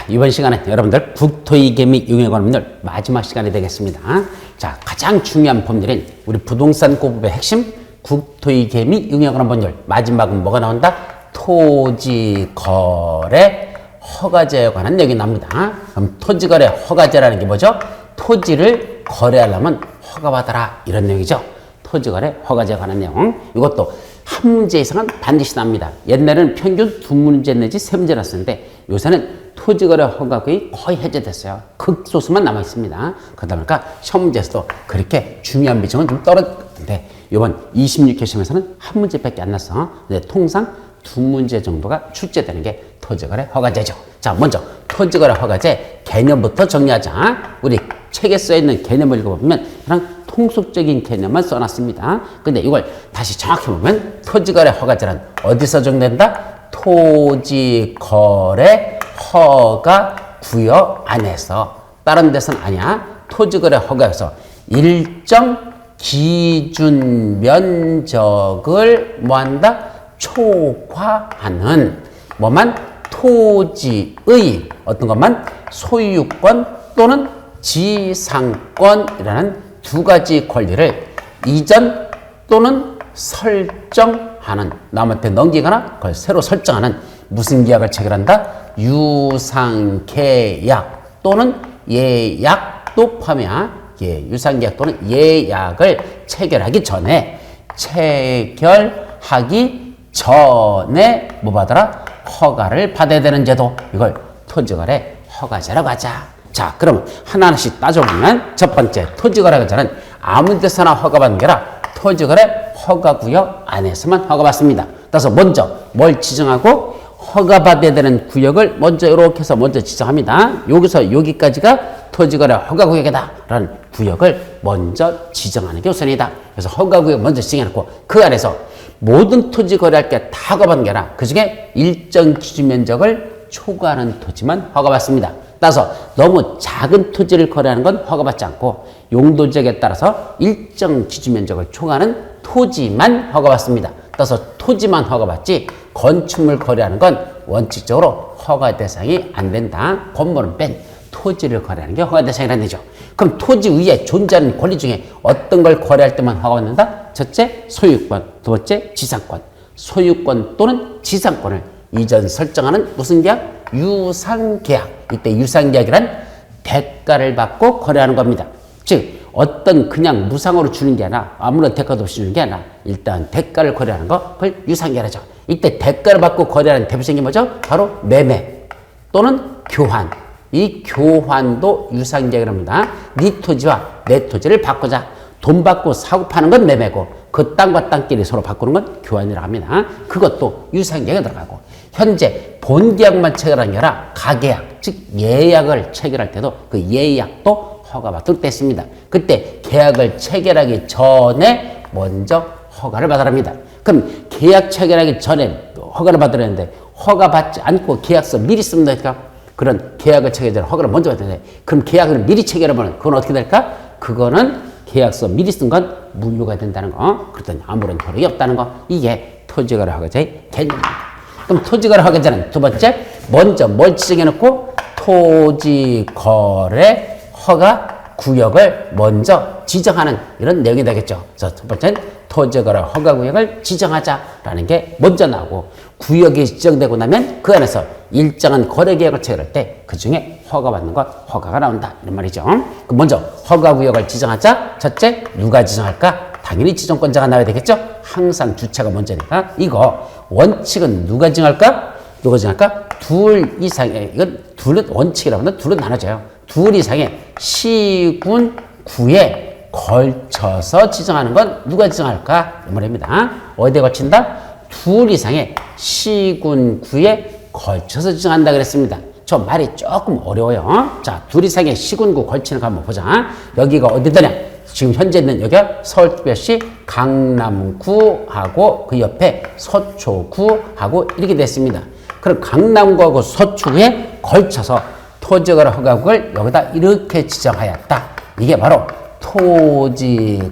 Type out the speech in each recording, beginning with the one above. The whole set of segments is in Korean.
이번 시간에 여러분들 국토이계 및 용해관법률 마지막 시간이 되겠습니다. 자, 가장 중요한 법률인 우리 부동산 공부의 핵심 국토이계 및 용해관법률 마지막은 뭐가 나온다? 토지 거래 허가제에 관한 내용이 나옵니다. 그럼 토지 거래 허가제라는 게 뭐죠? 토지를 거래하려면 허가받아라 이런 내용이죠. 토지 거래 허가제에 관한 내용. 이것도 한 문제 이상은 반드시 납니다. 옛날에는 평균 2문제 내지 3문제 났었는데 요새는 토지거래 허가구역이 거의 해제됐어요. 극소수만 남아 있습니다. 그러다 보니까 시험 문제에서도 그렇게 중요한 비중은 좀 떨어졌는데 이번 26회 시험에서는 한 문제밖에 안 났어. 근데 통상 2문제 정도가 출제되는 게 토지거래 허가제죠. 자, 먼저 토지거래 허가제 개념부터 정리하자. 우리 책에 써있는 개념을 읽어보면 그냥 통속적인 개념만 써놨습니다. 근데 이걸 다시 정확히 보면 토지거래 허가제는 어디서 정된다? 토지거래 허가구역 안에서, 다른 데서는 아니야. 토지거래 허가에서 일정 기준 면적을 뭐한다? 초과하는 뭐만? 토지의 어떤 것만? 소유권 또는 지상권이라는 두 가지 권리를 이전 또는 설정하는, 남한테 넘기거나 그걸 새로 설정하는 무슨 계약을 체결한다? 유상계약 또는 예약도 포함이야. 예, 유상계약 또는 예약을 체결하기 전에 뭐 받아라? 허가를 받아야 되는 제도. 이걸 토지거래 허가제라고 하자. 자, 그럼 하나하나씩 따져보면 첫 번째 토지거래 허가제는 아무 데서나 허가받는 게 아니라 토지거래 허가구역 안에서만 허가받습니다. 따라서 먼저 뭘 지정하고 허가받아야 되는 구역을 먼저 이렇게 해서 먼저 지정합니다. 여기서 여기까지가 토지거래 허가구역이다 라는 구역을 먼저 지정하는 게 우선이다. 그래서 허가구역 먼저 지정해놓고 그 안에서 모든 토지 거래할 게 다 허가받는 게 아니라 그 중에 일정 기준 면적을 초과하는 토지만 허가받습니다. 따라서 너무 작은 토지를 거래하는 건 허가받지 않고 용도 지역에 따라서 일정 기준 면적을 초과하는 토지만 허가받습니다. 따라서 토지만 허가받지 건축물 거래하는 건 원칙적으로 허가 대상이 안 된다. 건물은 뺀 토지를 거래하는 게 허가 대상이라는 얘기죠. 그럼 토지 위에 존재하는 권리 중에 어떤 걸 거래할 때만 허가받는다? 첫째, 소유권. 두 번째, 지상권. 소유권 또는 지상권을 이전 설정하는 무슨 계약? 유상계약. 이때 유상계약이란 대가를 받고 거래하는 겁니다. 즉 어떤 그냥 무상으로 주는 게 아니라 아무런 대가도 없이 주는 게 아니라 일단 대가를 거래하는 거, 그걸 유상계약이라죠. 이때 대가를 받고 거래하는 대표적인 게 뭐죠? 바로 매매 또는 교환. 이 교환도 유상계약이랍니다. 네 토지와 내 토지를 바꾸자. 돈 받고 사고 파는 건 매매고 그 땅과 땅끼리 서로 바꾸는 건 교환이라고 합니다. 그것도 유상계약에 들어가고 현재 본계약만 체결한 게 아니라 가계약, 즉 예약을 체결할 때도 그 예약도 허가받도록 됐습니다. 그때 계약을 체결하기 전에 먼저 허가를 받아야 합니다. 그럼 계약 체결하기 전에 허가를 받아야 하는데 허가받지 않고 계약서 미리 쓰면 될까? 그런 계약을 체결할 때 허가를 먼저 받아야 돼. 그럼 계약을 미리 체결하면 그건 어떻게 될까? 그거는 계약서 미리 쓴 건 무효가 된다는 거. 그랬더니 아무런 효력이 없다는 거. 이게 토지거래 허가제의 개념입니다. 그럼 토지거래 허가제는 두 번째, 먼저 뭘 지정해놓고 토지거래 허가 구역을 먼저 지정하는 이런 내용이 되겠죠. 그래서 첫 번째는 토지거래 허가 구역을 지정하자라는 게 먼저 나오고 구역이 지정되고 나면 그 안에서 일정한 거래 계약을 체결할 때 그 중에 허가받는 것, 허가가 나온다 이런 말이죠. 그럼 먼저 허가 구역을 지정하자. 첫째, 누가 지정할까? 당연히 지정권자가 나와야 되겠죠. 항상 주체가 먼저니까. 이거 원칙은 누가 지정할까? 누가 지정할까? 둘 이상의, 이건 둘은 원칙이라고 하면 둘은 나눠져요. 둘 이상의 시군 구에 걸쳐서 지정하는 건 누가 지정할까? 이 말입니다. 어디에 걸친다? 둘 이상의 시군 구에 걸쳐서 지정한다 그랬습니다. 저 말이 조금 어려워요. 자, 둘 이상의 시군구 걸치는 거 한번 보자. 여기가 어디더냐? 지금 현재 있는 여기가 서울특별시 강남구하고 그 옆에 서초구하고 이렇게 됐습니다. 그럼 강남구하고 서초구에 걸쳐서 토지거래 허가구역을 여기다 이렇게 지정하였다. 이게 바로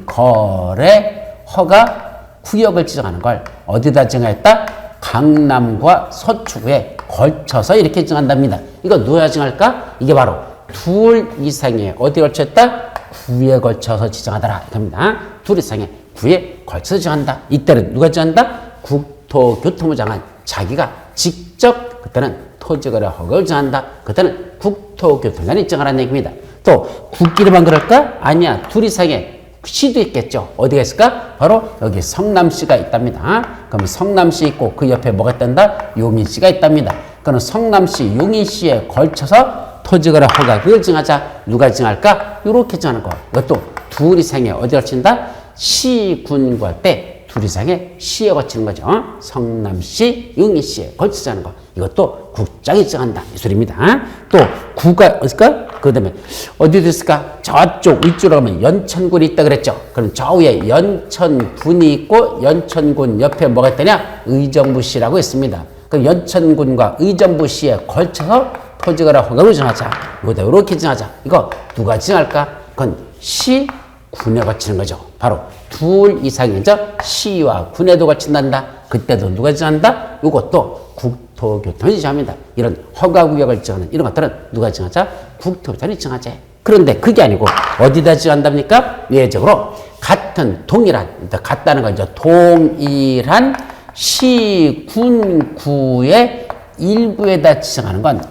토지거래 허가 구역을 지정하는 걸 어디다 지정하였다? 강남구와 서초구에 걸쳐서 이렇게 정한답니다. 이거 누가 정할까? 이게 바로 둘 이상의 어디에 걸쳤다? 구에 걸쳐서 지정하더라. 이겁니다. 둘 이상의 구에 걸쳐서 정한다. 이때는 누가 정한다? 국토교통부 장관 자기가 직접 그때는 토지거래 허가를 정한다. 그때는 국토교통관이 정하라는 얘기입니다. 또 국기로만 그럴까? 아니야. 둘 이상의 시도 있겠죠. 어디가 있을까? 바로 여기 성남시가 있답니다. 그럼 성남시 있고 그 옆에 뭐가 있단다? 용인시가 있답니다. 그럼 성남시, 용인시에 걸쳐서 토지거래 허가를 정하자. 누가 정할까? 이렇게 정하는 거. 이것도 둘 이상의 어디 걸친다? 시, 군, 구 할 때 둘 이상의 시에 걸치는 거죠. 성남시, 용인시에 걸치자 하는 거. 이것도 국장이 정한다. 이 소리입니다. 또 구가 어딜까? 그 다음에 어디도 있을까? 저쪽 위쪽으로 가면 연천군이 있다 그랬죠. 그럼 저 위에 연천군이 있고 연천군 옆에 뭐가 있다냐? 의정부시라고 있습니다. 그럼 연천군과 의정부시에 걸쳐서 토지거래 허가를 정하자. 이거다 이렇게 정하자. 이거 누가 정할까? 그건 시, 군에 걸치는 거죠. 바로 둘 이상이죠. 시와 군에도 걸친단다. 그때도 누가 정한다? 이것도 국토교통이 정합니다. 이런 허가구역을 정하는 이런 것들은 누가 정하자? 국토교통이 정하지. 그런데 그게 아니고 어디다 정한답니까? 예적으로 같은 동일한, 같다는 건 이제 동일한 시, 군, 구의 일부에다 지정하는 건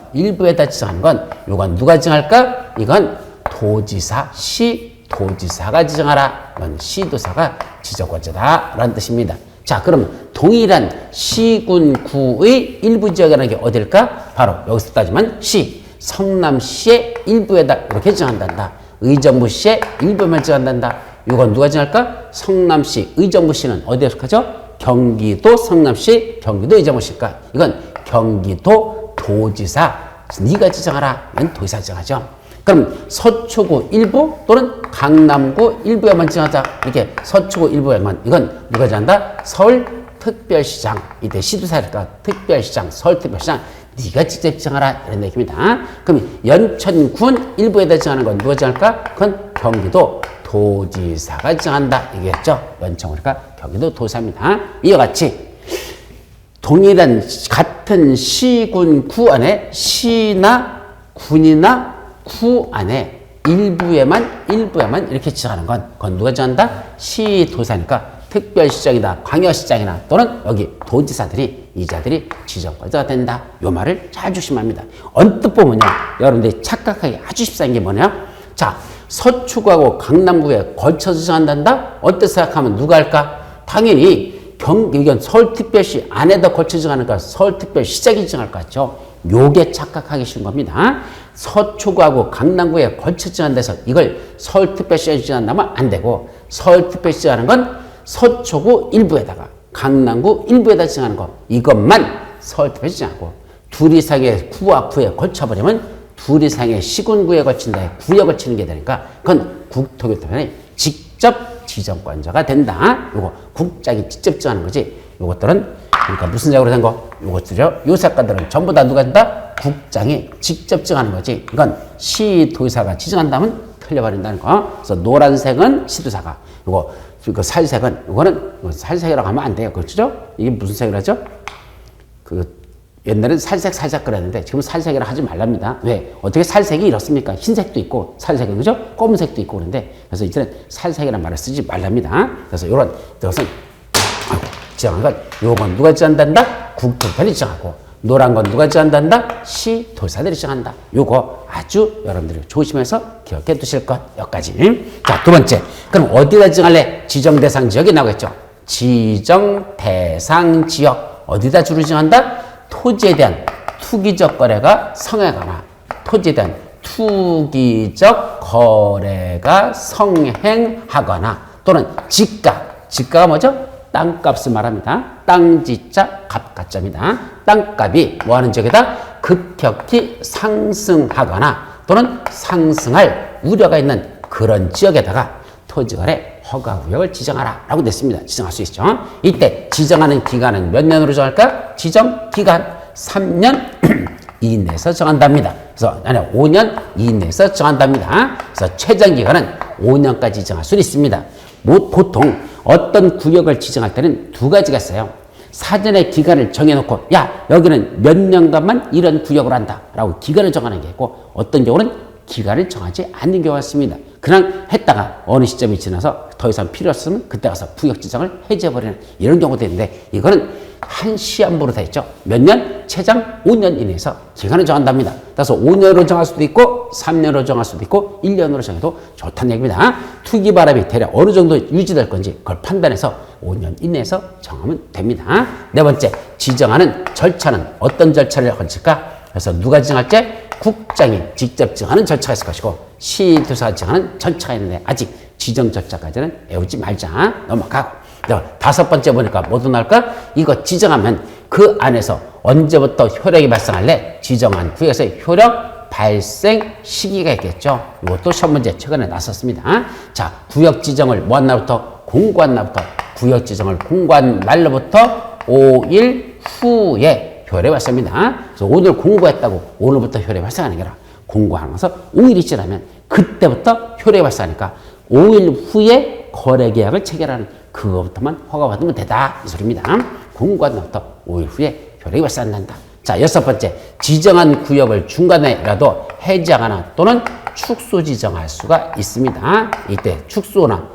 이건 누가 정할까? 이건 도지사, 도지사가 지정하라. 이건 시도사가 지정권자다 라는 뜻입니다. 자, 그럼 동일한 시군 구의 일부 지역이라는 게 어딜까? 바로 여기서 따지면 성남시의 일부에다 이렇게 정한단다. 의정부시의 일부만 정한단다. 이건 누가 정할까? 성남시, 의정부시는 어디에 속하죠? 경기도 성남시, 경기도 의정부시일까? 이건 경기도 도지사, 네가 지정하라. 이건 도지사 지정하죠. 그럼 서초구 일부 또는 강남구 일부에만 정하자. 이렇게 서초구 일부에만. 이건 누가 정한다? 서울특별시장. 이때 시도사니까 특별시장, 서울특별시장. 네가 직접 정하라. 이런 얘기입니다. 그럼 연천군 일부에다 정하는 건 누가 정할까? 그건 경기도 도지사가 정한다. 이겠죠? 연천구니까 경기도 도지사입니다. 이와 같이 동일한 같은 시군 구 안에 시나 군이나 구 안에 일부에만 이렇게 지정하는 건 그건 누가 정한다? 시도사니까 특별시장이나 광역시장이나 또는 여기 도지사들이 이자들이 지정권자가 된다. 요 말을 잘 조심합니다. 언뜻 보면요, 여러분들이 착각하기 아주 쉽사한 게 뭐냐? 자, 서초구하고 강남구에 걸쳐서 정한단다. 언뜻 생각하면 누가 할까? 당연히 이건 서울특별시 안에다 걸쳐서 정하니까 서울특별시장이 정할 것 같죠. 요게 착각하기 쉬운 겁니다. 서초구하고 강남구에 걸쳐 정한 데서 이걸 서울특별시장이 정한다면 안 되고, 서울특별시장하는 건 서초구 일부에다가 강남구 일부에다 정하는 거, 이것만 서울특별시 정하고, 둘 이상의 구와 구에 걸쳐버리면 둘 이상의 시군구에 걸친다, 구에 걸치는 게 되니까 그건 국토교통원이 직접 지정권자가 된다. 요거 국장이 직접 정하는 거지. 요것들은 그러니까 무슨 작으로 된 거? 요것들이요. 요 사건들은 전부 다 누가 된다? 국장이 직접 정하는 거지. 이건 시도지사가 지정한다면 틀려버린다는 거. 그래서 노란색은 시도사가, 요거 살색은 요거는 살색이라고 하면 안 돼요. 그렇죠? 이게 무슨 색이라죠? 옛날에는 살색 그랬는데 지금 살색이라 하지 말랍니다. 왜? 어떻게 살색이 이렇습니까? 흰색도 있고 살색은 그죠? 검은색도 있고 그런데, 그래서 이제는 살색이라는 말을 쓰지 말랍니다. 그래서 이런 것은 지정한 건, 요건 누가 지정한단다? 국토교통이 지정하고, 노란 건 누가 지정한단다? 시도지사들이 지정한다. 요거 아주 여러분들이 조심해서 기억해 두실 것 여기까지. 자, 두 번째, 그럼 어디다 지정할래? 지정대상 지역이 나오겠죠. 지정대상 지역 어디다 주로 지정한다? 토지에 대한 투기적 거래가 성행하거나, 토지에 대한 투기적 거래가 성행하거나, 또는 지가가 뭐죠? 땅값을 말합니다. 땅지자 갑가자입니다. 땅값이 뭐하는 지역에다 급격히 상승하거나 또는 상승할 우려가 있는 그런 지역에다가 토지거래 허가구역을 지정하라 라고 냈습니다. 지정할 수 있죠. 이때 지정하는 기간은 몇 년으로 정할까? 지정기간 3년 이내에서 정한답니다. 그래서 5년 이내에서 정한답니다. 그래서 최장기간은 5년까지 정할 수 있습니다. 보통 어떤 구역을 지정할 때는 두 가지가 있어요. 사전에 기간을 정해놓고 야 여기는 몇 년간만 이런 구역을 한다라고 기간을 정하는 게 있고 어떤 경우는 기간을 정하지 않는 경우가 있습니다. 그냥 했다가 어느 시점이 지나서 더 이상 필요 없으면 그때 가서 구역 지정을 해제해버리는 이런 경우도 있는데 이거는 한 시한부로 돼 있죠. 몇 년? 최장 5년 이내에서 기간을 정한답니다. 따라서 5년으로 정할 수도 있고 3년으로 정할 수도 있고 1년으로 정해도 좋다는 얘기입니다. 투기 바람이 대략 어느 정도 유지될 건지 그걸 판단해서 5년 이내에서 정하면 됩니다. 네 번째, 지정하는 절차는 어떤 절차를 거칠까? 그래서 누가 지정할지? 국장이 직접 지정하는 절차가 있을 것이고 시도사가 지정하는 절차가 있는데 아직 지정 절차까지는 외우지 말자. 넘어가고. 다섯 번째 보니까 뭐도 나올까? 이거 지정하면 그 안에서 언제부터 효력이 발생할래? 지정한 구역에서 효력 발생 시기가 있겠죠. 이것도 시험 문제 최근에 나섰습니다. 자, 구역 지정을 뭐 한 날부터? 공고한 날부터. 구역 지정을 공고한 날로부터 5일 후에 효력이 발생합니다. 그래서 오늘 공고했다고 오늘부터 효력이 발생하는 게 아니라 공고하는 것은 5일이 지나면 그때부터 효력이 발생하니까 5일 후에 거래 계약을 체결하는 그거부터만 허가받으면 되다 이 소리입니다. 공고한 날부터 5일 후에 효력이 발생한다. 자, 여섯 번째, 지정한 구역을 중간에라도 해제하거나 또는 축소 지정할 수가 있습니다. 이때 축소나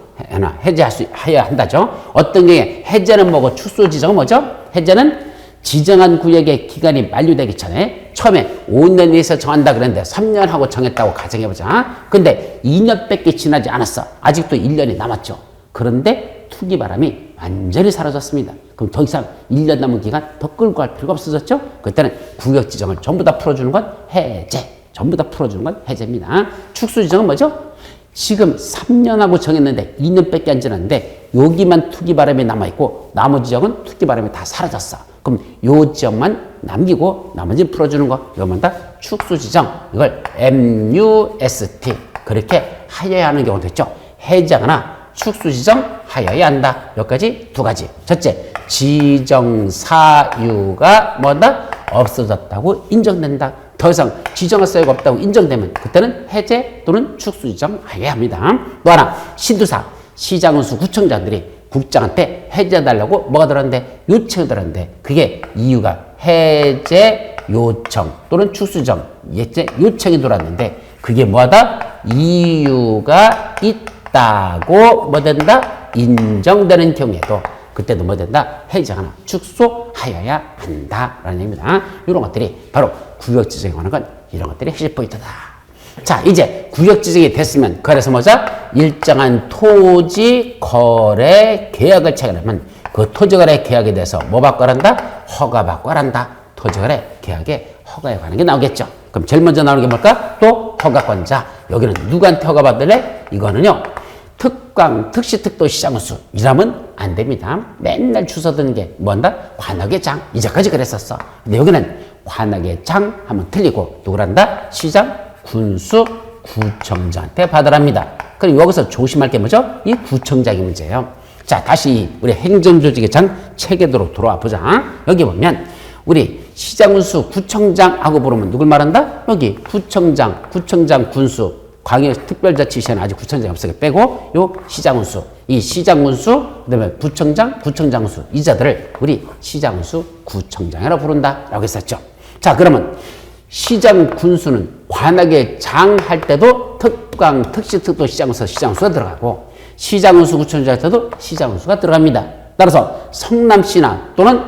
해제해야 한다죠. 어떤 경우에 해제는 뭐고 축소 지정은 뭐죠? 해제는 지정한 구역의 기간이 만료되기 전에 처음에 5년 내에서 정한다 그랬는데 3년 하고 정했다고 가정해보자. 근데 2년밖에 지나지 않았어. 아직도 1년이 남았죠. 그런데 투기 바람이 완전히 사라졌습니다. 그럼 더 이상 1년 남은 기간 더 끌고 갈 필요가 없어졌죠. 그때는 구역 지정을 전부 다 풀어주는 건 해제. 전부 다 풀어주는 건 해제입니다. 축소 지정은 뭐죠? 지금 3년하고 정했는데 2년밖에 안 지났는데 여기만 투기 바람이 남아있고 나머지 지역은 투기 바람이 다 사라졌어. 그럼 요 지역만 남기고 나머지는 풀어주는 거. 이거만 다 축소 지정. 이걸 MUST 그렇게 하여야 하는 경우도 있죠. 해제하거나 축소 지정 하여야 한다. 여기까지 두 가지. 첫째, 지정 사유가 뭐다? 없어졌다고 인정된다. 더 이상 지정할 사유가 없다고 인정되면 그때는 해제 또는 축소 지정 하여야 합니다. 또 하나, 시도사, 시장운수 구청장들이 국장한테 해제해달라고 뭐가 들었는데? 요청이 들었는데 그게 이유가 해제 요청 또는 축소 지정 해제 요청이 들어왔는데 그게 뭐하다? 이유가 있다고 뭐 된다? 인정되는 경우에도 그때도 뭐 된다? 해제하거나 축소하여야 한다라는 얘기입니다. 이런 것들이 바로 구역 지정에 관한 건 이런 것들이 핵심 포인트다. 자, 이제 구역 지정이 됐으면 그래서 뭐자? 일정한 토지 거래 계약을 체결하면 그 토지 거래 계약에 대해서 뭐 받고 한다? 허가 받고 한다. 토지 거래 계약에 허가에 관한 게 나오겠죠. 그럼 제일 먼저 나오는 게 뭘까? 또 허가권자. 여기는 누구한테 허가 받을래? 이거는요. 특광, 특시특도 시장운수 이러면 안 됩니다. 맨날 주워 드는 게 뭔다? 관악의 장. 이제까지 그랬었어. 근데 여기는 관악의 장 하면 틀리고 누구란다? 시장, 군수, 구청장한테 받으랍니다. 그럼 여기서 조심할 게 뭐죠? 이 구청장이 문제예요. 자, 다시 우리 행정조직의 장 체계도로 돌아와 보자. 여기 보면 우리 시장군수 구청장하고 부르면 누굴 말한다? 여기 구청장, 군수, 광역특별자치시에는 아직 구청장이 없으니까 빼고 요 시장군수, 이 시장군수, 그다음에 구청장, 구청장군수 이 자들을 우리 시장군수, 구청장이라고 부른다라고 했었죠. 자, 그러면 시장군수는 관악의 장 할 때도 특광, 특시특도 시장군수가 들어가고 시장군수, 구청장 할 때도 시장군수가 들어갑니다. 따라서 성남시나 또는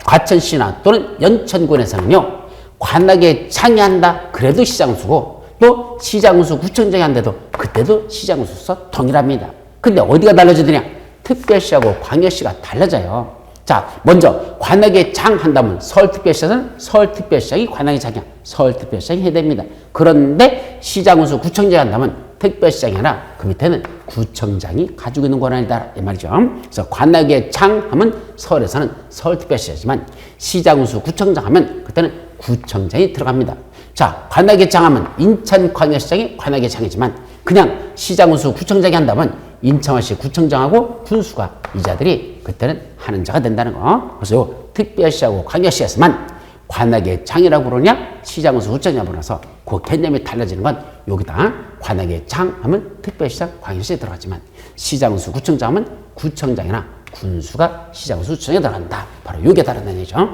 과천시나 또는 연천군에서는요 관악의 장이 한다 그래도 시장군수고 또 시장군수, 구청장이 한데도 그때도 시장군수서 동일합니다. 근데 어디가 달라지느냐? 특별시하고 광역시가 달라져요. 자, 먼저 관악의 장 한다면 서울특별시에서는 서울특별시장이 관악의 장이야. 서울특별시장이 해야 됩니다. 그런데 시장군수, 구청장이 한다면 특별시장이 아니라 그 밑에는 구청장이 가지고 있는 권한이다 이 말이죠. 그래서 관악의 장 하면 서울에서는 서울특별시지만 시장군수, 구청장 하면 그때는 구청장이 들어갑니다. 자, 관악의 장 하면 인천광역시장이 관악의 장이지만 그냥 시장군수, 구청장이 한다면 인천시 구청장하고 군수가 이 자들이 그때는 하는 자가 된다는 거. 그래서 요 특별시하고 광역시에서만 관악의 장이라고 부르냐 시장군수, 구청장이라고 불러서 그 개념이 달라지는 건 여기다. 관악의 장 하면 특별시장, 광역시에 들어가지만 시장군수, 구청장 하면 구청장이나 군수가 시장 수청에 들어간다. 바로 이게 다른 얘기죠.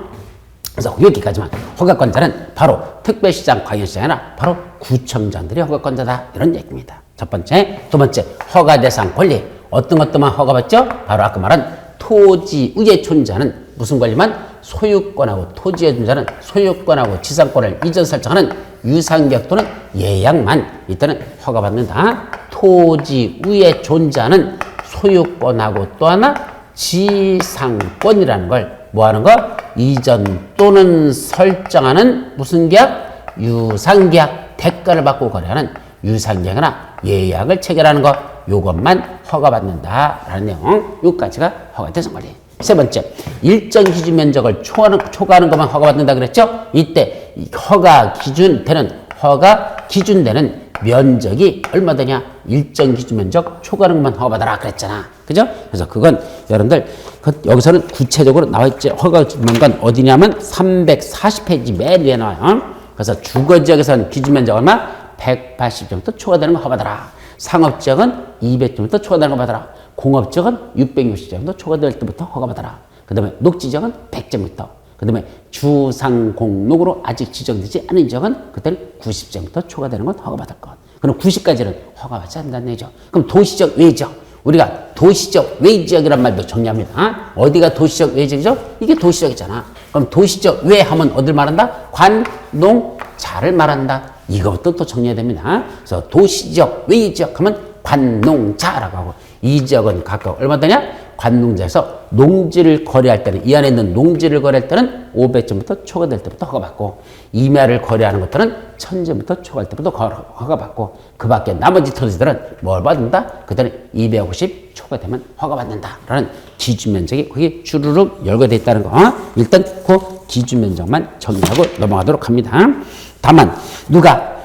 그래서 여기까지만 허가권자는 바로 특별시장, 광역시장이 아니라 바로 구청장들이 허가권자다. 이런 얘기입니다. 첫 번째, 두 번째, 허가 대상 권리. 어떤 것들만 허가받죠? 바로 아까 말한 토지 위에 존재하는 무슨 권리만? 소유권하고 토지에 존재하는 소유권하고 지상권을 이전 설정하는 유상계약 또는 예약만 이때는 허가받는다. 토지 위에 존재하는 소유권하고 또 하나 지상권이라는 걸 뭐하는 거? 이전 또는 설정하는 무슨 계약? 유상계약. 대가를 받고 거래하는 유상계약이나 예약을 체결하는 거, 요것만 허가받는다라는 내용. 여기까지가 허가 대상 권리. 세 번째, 일정 기준 면적을 초과하는 것만 허가받는다 그랬죠? 이때 허가 기준 되는 면적이 얼마 되냐? 일정 기준 면적 초과하는 것만 허가받아라 그랬잖아. 그죠? 그래서 그건 여러분들 여기서는 구체적으로 나와 있지. 허가 기준 면적은 어디냐면 340페이지 맨 위에 나와요. 그래서 주거지역에서는 기준 면적 얼마? 180제곱미터 초과되는 거 허가받아라. 상업지역은 200제곱미터 초과되는 거 받아라. 공업지역은 660제곱미터 초과될 때부터 허가받아라. 그 다음에 녹지지역은 100제곱미터. 그 다음에 주상공록으로 아직 지정되지 않은 지역은 그때는 90제곱미터 초과되는 건 허가받을 것. 그럼 90까지는 허가받지 않는다는 얘기죠. 그럼 도시적 외지역. 우리가 도시적 외지역이란 말도 정리합니다. 어디가 도시적 외지역이죠? 이게 도시적이잖아. 그럼 도시적 외 하면 어딜 말한다? 관, 농, 자를 말한다. 이것도 또 정리해야 됩니다. 그래서 도시지역, 외지역 하면 관농자라고 하고 이 지역은 각각 얼마 되냐? 관농자에서 농지를 거래할 때는 이 안에 있는 농지를 거래할 때는 500제곱미터 초과될 때부터 허가받고 임야를 거래하는 것들은 1000제곱미터 초과할 때부터 허가받고 그 밖에 나머지 토지들은 뭘 받는다? 그들은 250 초과되면 허가받는다라는 기준면적이 거기 주르륵 열거되어 있다는 거. 일단 그 기준면적만 정리하고 넘어가도록 합니다. 다만 누가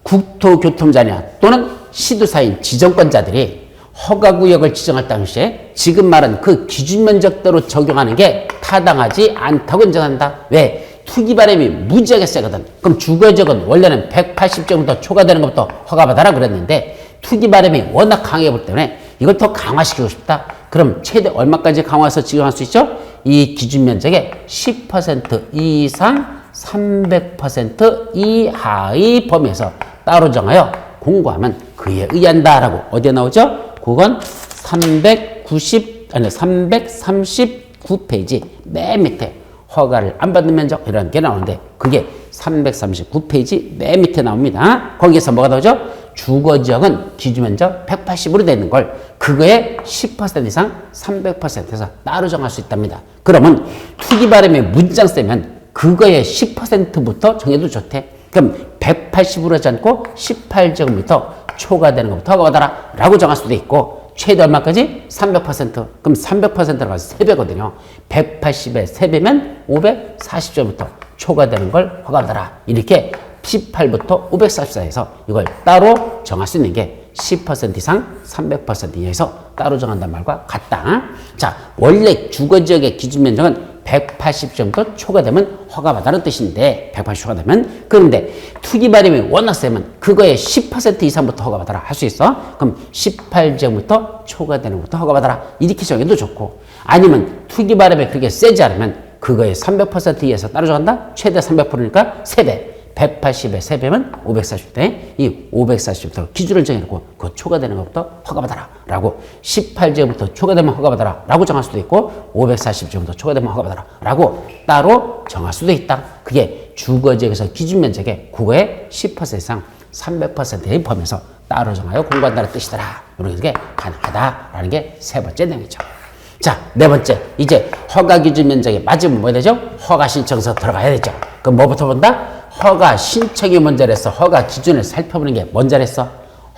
국토교통자냐 또는 시도사인 지정권자들이 허가구역을 지정할 당시에 지금 말한 그 기준면적대로 적용하는 게 타당하지 않다고 인정한다. 왜? 투기바람이 무지하게 세거든. 그럼 주거지역은 원래는 180제곱미터 초과되는 것부터 허가받아라 그랬는데 투기바람이 워낙 강해보기 때문에 이걸 더 강화시키고 싶다. 그럼 최대 얼마까지 강화해서 지정할 수 있죠? 이 기준면적의 10% 이상 300% 이하의 범위에서 따로 정하여 공고하면 그에 의한다라고 어디에 나오죠? 그건 339페이지 맨 밑에 허가를 안 받는 면적 이라는 게 나오는데 그게 339페이지 맨 밑에 나옵니다. 거기에서 뭐가 나오죠? 주거지역은 기준면적 180으로 되는 걸 그거의 10% 이상 300%에서 따로 정할 수 있답니다. 그러면 투기바람이 문장 세면 그거의 10%부터 정해도 좋대. 그럼 180으로 하지 않고 18제곱미터 초과되는 것부터 허가받아라 라고 정할 수도 있고 최대 얼마까지? 300%. 그럼 300%로 가서 3배거든요. 180에 3배면 540제곱미터 초과되는 걸 허가받아라. 이렇게 18부터 544에서 이걸 따로 정할 수 있는 게 10% 이상 300% 이하에서 따로 정한다는 말과 같다. 자, 원래 주거지역의 기준면적은 180제곱미터 초과되면 허가받아라는 뜻인데 180 초과되면 그런데 투기바람이 워낙 세면 그거의 10% 이상부터 허가받아라 할 수 있어. 그럼 18제곱미터 초과되는 것부터 허가받아라 이렇게 정해도 좋고 아니면 투기바람이 그렇게 세지 않으면 그거의 300% 이하에서 따로 정한다. 최대 300%니까 3배 180에 3배면 540대 이 540부터 기준을 정해놓고 그 초과되는 것부터 허가받아라 라고 18제곱부터 초과되면 허가받아라 라고 정할 수도 있고 540제곱부터 초과되면 허가받아라 라고 따로 정할 수도 있다. 그게 주거지역에서 기준면적의 그거의 10% 이상 300%의 범위에서 따로 정하여 공부한다는 뜻이더라. 이런 게 가능하다라는 게 세 번째 내용이죠. 자, 네 번째 이제 허가 기준 면적이 맞으면 뭐 되죠? 허가 신청서 들어가야 되죠. 그럼 뭐부터 본다? 허가 신청이 먼저랬어. 허가 기준을 살펴보는 게 먼저랬어.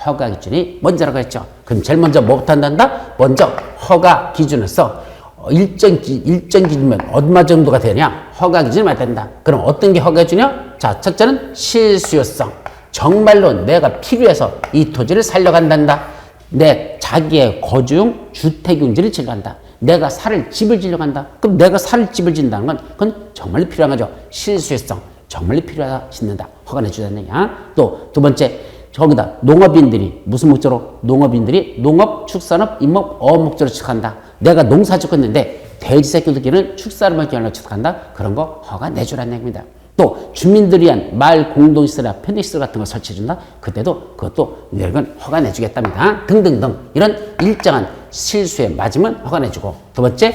허가 기준이 먼저라고 했죠. 그럼 제일 먼저 뭐부터 한단다? 먼저 허가 기준을 써. 일정 기준이면 얼마 정도가 되냐? 허가 기준이 맞아야 된다. 그럼 어떤 게 허가 기준이야? 자, 첫째는 실수요성. 정말로 내가 필요해서 이 토지를 살려간단다. 내 자기의 거주용 주택용지를 지려간다. 내가 살을 집을 지려고 한다. 그럼 내가 살을 집을 짓는다는 건 그건 정말로 필요한 거죠. 실수요성. 정말로 필요하다 짓는다. 허가 내주자는 얘기야. 또 두 번째 저기다 농업인들이 무슨 목적으로? 농업인들이 농업, 축산업, 임업, 어업 목적으로 취득한다. 내가 농사 짓고 있는데 돼지 새끼들끼리는 축산업을 기하려고 취득한다. 그런 거 허가 내주라는 얘기입니다. 또 주민들을 위한 마을 공동시설이나 편의시설 같은 거 설치해준다. 그때도 그것도 이건 허가 내주겠답니다. 등등등 이런 일정한 실수에 맞으면 허가 내주고, 두 번째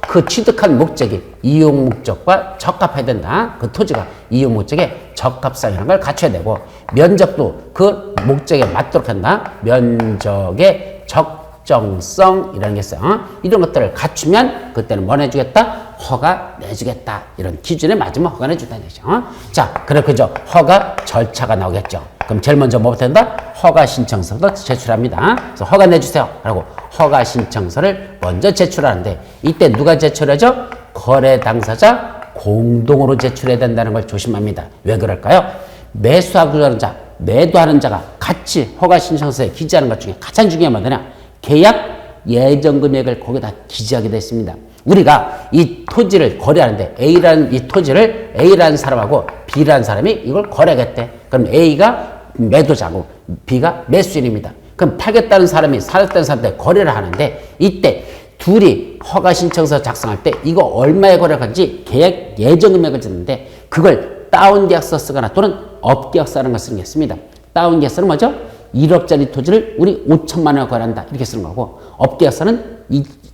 그 취득한 목적이 이용 목적과 적합해야 된다. 그 토지가 이용 목적에 적합성이라는 걸 갖춰야 되고, 면적도 그 목적에 맞도록 한다. 면적의 적정성이라는 게 있어요. 이런 것들을 갖추면 그때는 뭐 내주겠다? 허가 내주겠다. 이런 기준에 맞으면 허가 내준다는 거죠. 자, 그렇게 허가 절차가 나오겠죠. 그럼 제일 먼저 뭐부터 한다? 허가 신청서도 제출합니다. 그래서 허가 내주세요 라고 허가 신청서를 먼저 제출하는데, 이때 누가 제출하죠? 거래 당사자 공동으로 제출해야 된다는 걸 조심합니다. 왜 그럴까요? 매수하고 하는 자, 매도하는 자가 같이 허가 신청서에 기재하는 것 중에 가장 중요한 건 뭐냐? 계약 예정 금액을 거기다 기재하게 됐습니다. 우리가 이 토지를 거래하는데 A라는 이 토지를 A라는 사람하고 B라는 사람이 이걸 거래하겠대. 그럼 A가 매도자고 B가 매수인입니다. 그럼 팔겠다는 사람이 사겠다는 사람한테 거래를 하는데, 이때 둘이 허가 신청서 작성할 때 이거 얼마에 거래할지 계약 예정 금액을 짓는데, 그걸 다운 계약서 쓰거나 또는 업 계약서라는 걸 쓰는 게 있습니다. 다운 계약서는 뭐죠? 1억짜리 토지를 우리 5천만 원에 거래한다 이렇게 쓰는 거고, 업 계약서는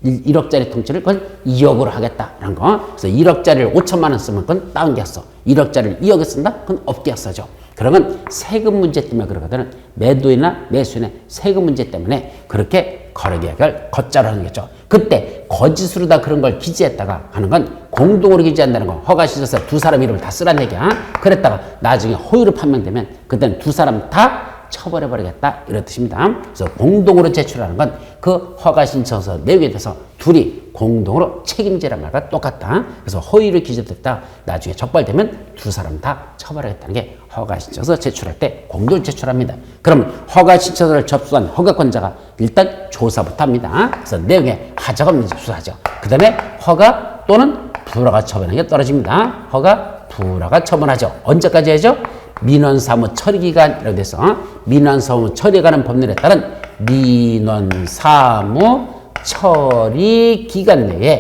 1억짜리 통지를 그걸 2억으로 하겠다라는 거. 그래서 1억짜리를 5천만 원 쓰면 그건 다운 계약서, 1억짜리를 2억에 쓴다? 그건 업 계약서죠. 그러면 세금 문제 때문에 그러거든요. 매도인이나 매수인의 세금 문제 때문에 그렇게 거래계약을 걷자로 하는 거죠. 그때 거짓으로 다 그런 걸 기재했다가 하는 건 공동으로 기재한다는 거. 허가 신청서 두 사람 이름을 다 쓰라는 얘기야. 그랬다가 나중에 허위로 판명되면 그때는 두 사람 다 처벌해버리겠다 이런 뜻입니다. 그래서 공동으로 제출하는 건 그 허가 신청서 내용에 대해서 둘이 공동으로 책임지란 말과 똑같다. 그래서 허위를 기재됐다 나중에 적발되면 두 사람 다 처벌하겠다는 게 허가 신청서 제출할 때 공동으로 제출합니다. 그럼 허가 신청서를 접수한 허가권자가 일단 조사부터 합니다. 그래서 내용에 하자가 없는지 조사하죠. 그 다음에 허가 또는 불허가 처분하는 게 떨어집니다. 허가, 불허가 처분하죠. 언제까지 하죠? 민원사무 처리기간이라고 돼서 민원사무 처리가는 법률에 따른 민원사무 처리기간 내에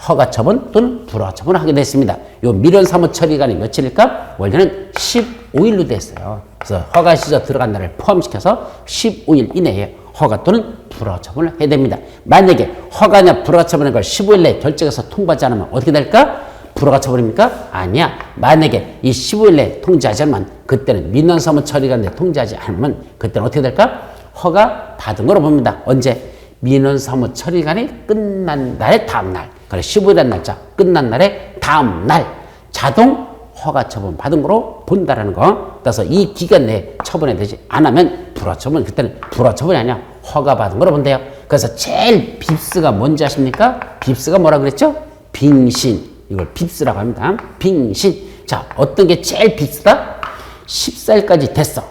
허가처분 또는 불허처분을 하게 됐습니다. 요 민원사무 처리기간이 며칠일까? 원래는 15일로 됐어요. 그래서 허가 시절 들어간 날을 포함시켜서 15일 이내에 허가 또는 불허처분을 해야 됩니다. 만약에 허가냐 불허처분한 걸 15일 내에 결정해서 통보하지 않으면 어떻게 될까? 불허가 처분입니까? 아니야. 만약에 이 15일 내에 통지하지 않으면 그때는 민원사무 처리기간에 통지하지 않으면 그때는 어떻게 될까? 허가 받은 거로 봅니다. 언제? 민원사무 처리기간이 끝난 날의 다음 날. 그래 15일이라는 날짜 끝난 날의 다음 날 자동 허가 처분 받은 거로 본다라는 거. 그래서 이 기간 내에 처분이 되지 않으면 불허 처분, 그때는 불허 처분이 아니야. 허가 받은 거로 본대요. 그래서 제일 빕스가 뭔지 아십니까? 빕스가 뭐라 그랬죠? 빙신. 이걸 빕스라고 합니다. 빙신. 자, 어떤 게 제일 빕스다? 14일까지 됐어.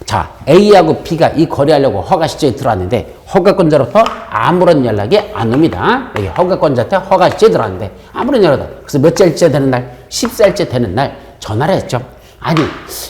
자, A하고 B가 이 거래하려고 허가 시점에 들어왔는데 허가권자로부터 아무런 연락이 안 옵니다. 여기 허가권자한테 허가 시점에 들어왔는데 아무런 연락이 안 와. 그래서 몇째일째 되는 날? 14일째 되는 날 전화를 했죠. 아니,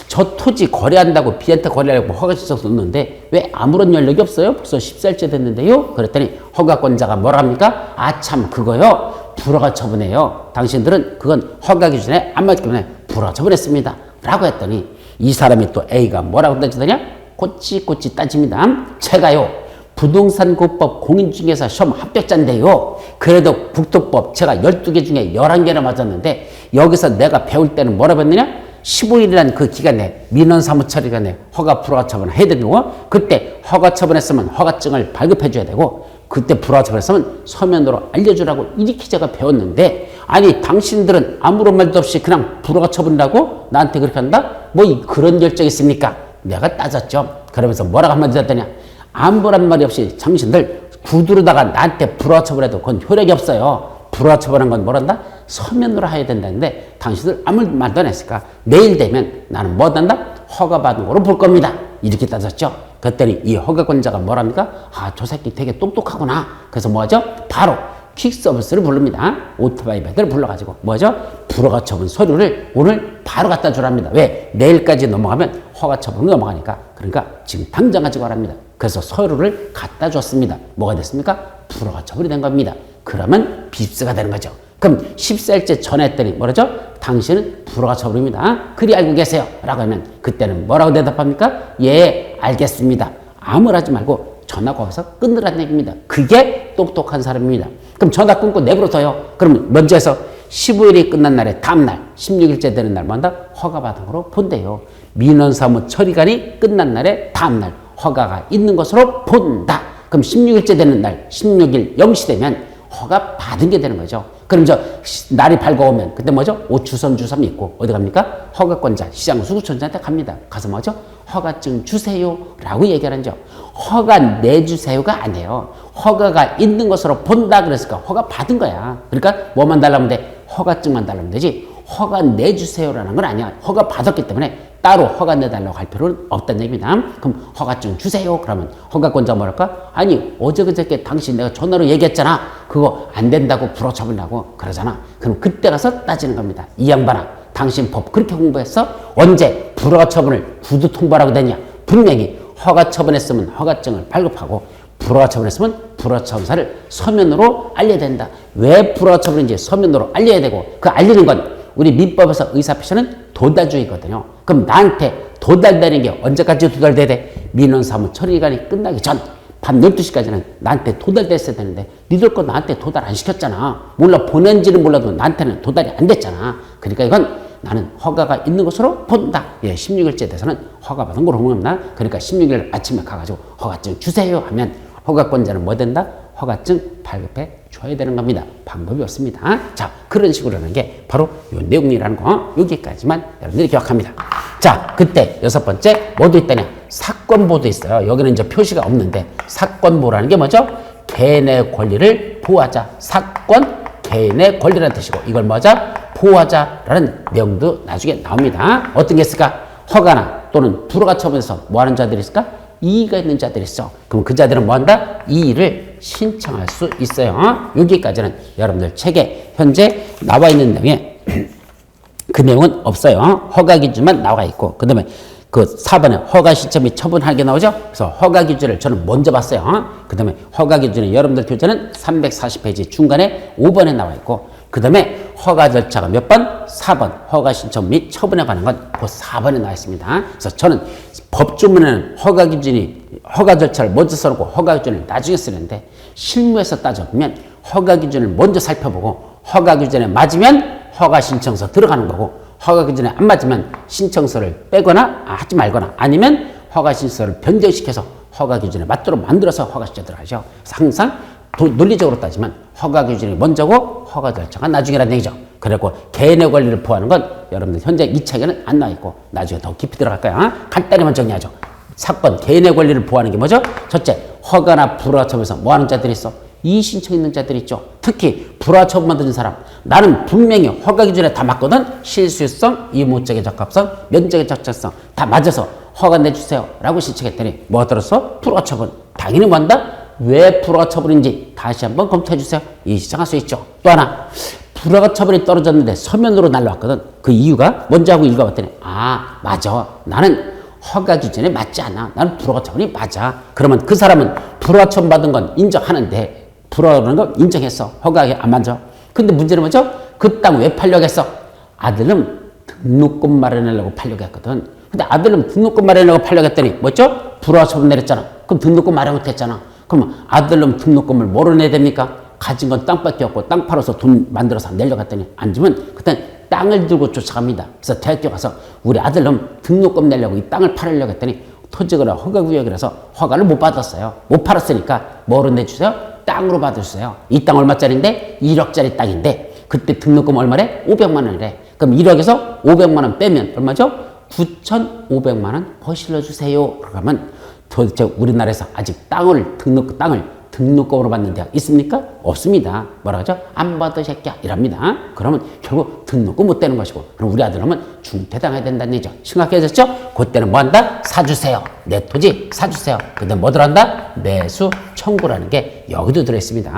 저 토지 거래한다고 B한테 거래하려고 허가 신청 썼는데 왜 아무런 연락이 없어요? 벌써 14일째 됐는데요? 그랬더니 허가권자가 뭐라 합니까? 아, 참, 그거요. 불허가 처분해요. 당신들은 그건 허가 기준에 안 맞기 때문에 불허 처분했습니다. 라고 했더니 이 사람이 또 A가 뭐라고 따지더냐? 꼬치꼬치 따집니다. 제가요, 부동산고법 공인중개사 시험 합격자인데요. 그래도 국토법 제가 12개 중에 11개나 맞았는데 여기서 내가 배울 때는 뭐라고 했느냐? 15일이라는 그 기간에 민원사무처리기간에 허가 불허가 처분을 해야 되고, 그때 허가 처분했으면 허가증을 발급해 줘야 되고, 그때 불허가 처분했으면 서면으로 알려주라고 이렇게 제가 배웠는데, 아니 당신들은 아무런 말도 없이 그냥 불허가 처분이라고 나한테 그렇게 한다? 뭐 그런 결정이 있습니까? 내가 따졌죠. 그러면서 뭐라고 한마디 했더냐? 아무런 말이 없이 당신들 구두로다가 나한테 불허가 처분해도 그건 효력이 없어요. 불허가 처분한 건 뭐란다? 서면으로 해야 된다는데 당신들 아무 말도 안 했을까? 내일 되면 나는 뭐 한다? 허가받은 거로 볼 겁니다. 이렇게 따졌죠. 그랬더니 이 허가권자가 뭐랍니까? 아, 저 새끼 되게 똑똑하구나. 그래서 뭐하죠? 바로 퀵서비스를 부릅니다. 오토바이 배들을 불러가지고 뭐죠? 불허가 처분 서류를 오늘 바로 갖다 주랍니다. 왜? 내일까지 넘어가면 허가 처분으로 넘어가니까. 그러니까 지금 당장 가지고 가랍니다. 그래서 서류를 갖다 줬습니다. 뭐가 됐습니까? 불허가 처분이 된 겁니다. 그러면 빕스가 되는 거죠. 그럼 10살째 전화했더니 뭐라죠? 당신은 불허가 처분입니다. 그리 알고 계세요? 라고 하면 그때는 뭐라고 대답합니까? 예, 알겠습니다. 아무 말 하지 말고 전화 거기서 끊으라는 얘기입니다. 그게 똑똑한 사람입니다. 그럼 전화 끊고 내버려둬요. 그러면 먼저 해서 15일이 끝난 날에 다음날 16일째 되는 날 뭐한다? 허가받은 거로 본대요. 민원사무 처리간이 끝난 날에 다음날 허가가 있는 것으로 본다. 그럼 16일째 되는 날 16일 0시 되면 허가 받은 게 되는 거죠. 그럼 날이 밝아오면 그때 뭐죠? 오추선 주섬이 있고 어디 갑니까? 허가권자 시장 수구청장한테 갑니다. 가서 뭐죠? 허가증 주세요 라고 얘기하는 거죠. 허가 내주세요가 아니에요. 허가가 있는 것으로 본다 그랬으니까 허가 받은 거야. 그러니까 뭐만 달라면 돼? 허가증만 달라면 되지. 허가 내주세요라는 건 아니야. 허가 받았기 때문에 따로 허가 내달라고 할 필요는 없다는 얘기입니다. 그럼 허가증 주세요. 그러면 허가권자가 뭐랄까? 아니 어제 그저께 당신 내가 전화로 얘기했잖아. 그거 안 된다고 불허처분하고 그러잖아. 그럼 그때 가서 따지는 겁니다. 이 양반아, 당신 법 그렇게 공부했어? 언제 불허처분을 구두 통보라고 되냐? 분명히 허가처분했으면 허가증을 발급하고 불허처분했으면 불허처분사를 서면으로 알려야 된다. 왜 불허처분인지 서면으로 알려야 되고 그 알리는 건 우리 민법에서 의사표시는 도달주의거든요. 그럼 나한테 도달되는 게 언제까지 도달돼야 돼? 민원사무 처리기간이 끝나기 전 밤 12시까지는 나한테 도달됐어야 되는데 니들 거 나한테 도달 안 시켰잖아. 몰라 보낸지는 몰라도 나한테는 도달이 안 됐잖아. 그러니까 이건 나는 허가가 있는 것으로 본다. 예, 16일째 돼서는 허가받은 걸로 보는 겁니다. 그러니까 16일 아침에 가가지고 허가증 주세요 하면 허가권자는 뭐 된다? 허가증 발급해 줘야 되는 겁니다. 방법이 없습니다. 자, 그런 식으로 하는 게 바로 요 내용이라는 거 여기까지만 여러분들이 기억합니다. 자, 그때 여섯 번째 뭐도 있다냐? 사건보도 있어요. 여기는 이제 표시가 없는데 사건보라는 게 뭐죠? 개인의 권리를 보호하자. 사건, 개인의 권리라는 뜻이고 이걸 뭐죠? 보호하자라는 내용도 나중에 나옵니다. 어떤 게 있을까? 허가나 또는 불허가 처분에서 뭐 하는 자들이 있을까? 이의가 있는 자들이 있어. 그럼 그 자들은 뭐 한다? 이의를 신청할 수 있어요. 여기까지는 여러분들 책에 현재 나와 있는 내용에 그 내용은 없어요. 허가 기준만 나와 있고 그 다음에 그 4번에 허가 신청 및 처분하는 게 나오죠. 그래서 허가 기준을 저는 먼저 봤어요. 그 다음에 허가 기준의 여러분들 교재는 340페이지 중간에 5번에 나와 있고 그 다음에 허가 절차가 몇 번? 4번. 허가 신청 및 처분에 관한 건 그 4번에 나와 있습니다. 그래서 저는 법조문에는 허가 기준이 허가 절차를 먼저 써놓고 허가 기준을 나중에 쓰는데 실무에서 따져보면 허가 기준을 먼저 살펴보고 허가 기준에 맞으면 허가 신청서 들어가는 거고 허가 기준에 안 맞으면 신청서를 빼거나 하지 말거나 아니면 허가 신청서를 변경시켜서 허가 기준에 맞도록 만들어서 허가 신청 들어가죠. 그래서 항상 논리적으로 따지면 허가 기준이 먼저고 허가 절차가 나중이라는 얘기죠. 그리고 개인의 권리를 보호하는 건 여러분들 현재 이 책에는 안 나와 있고 나중에 더 깊이 들어갈 거야. 간단히만 정리하죠. 사건, 개인의 권리를 보호하는 게 뭐죠? 첫째, 허가나 불허 처분에서 뭐 하는 자들이 있어? 이의 신청 있는 자들이 있죠. 특히 불허 처분 만드는 사람. 나는 분명히 허가 기준에 다 맞거든. 실수성, 이무적인 적합성, 면적의 적절성 다 맞아서 허가 내주세요 라고 신청했더니 뭐 들었어? 불허 처분. 당연히 뭐 한다? 왜 불허가 처분인지 다시 한번 검토해 주세요. 이 시청할 수 있죠. 또 하나, 불허가 처분이 떨어졌는데 서면으로 날라왔거든. 그 이유가 뭔지 하고 읽어봤더니 아 맞아, 나는 허가 기준에 맞지 않아. 나는 불허가 처분이 맞아. 그러면 그 사람은 불허가 처분 받은 건 인정하는데 불허라는 건 인정했어. 허가에 안 맞아. 근데 문제는 뭐죠? 그 땅 왜 팔려고 했어? 아들은 등록금 마련하려고 팔려고 했거든. 근데 아들은 등록금 마련하려고 팔려고 했더니 뭐죠? 불허가 처분 내렸잖아. 그럼 등록금 마련 못했잖아. 그럼 아들놈 등록금을 뭐로 내야 됩니까? 가진 건 땅밖에 없고 땅 팔아서 돈 만들어서 내려고 했더니 안 주면 그땐 땅을 들고 쫓아갑니다. 그래서 대학교 가서 우리 아들놈 등록금 내려고 이 땅을 팔으려고 했더니 토지거래 허가구역이라서 허가를 못 받았어요. 못 팔았으니까 뭐로 내주세요? 땅으로 받으세요. 이 땅 얼마짜리인데? 1억짜리 땅인데 그때 등록금 얼마래? 500만 원이래. 그럼 1억에서 500만 원 빼면 얼마죠? 9,500만 원 거실러 주세요. 그러면 도대체 우리나라에서 아직 땅을 등록금으로 받는 대학 있습니까? 없습니다. 뭐라 하죠? 안 받아 새끼야 이랍니다. 그러면 결국 등록금 못 되는 것이고 그럼 우리 아들놈은 중퇴당해야 된다는 얘기죠. 심각해졌죠? 그때는 뭐 한다? 사주세요. 내 토지 사주세요. 근데 뭐 들어간다? 매수 청구라는 게 여기도 들어있습니다.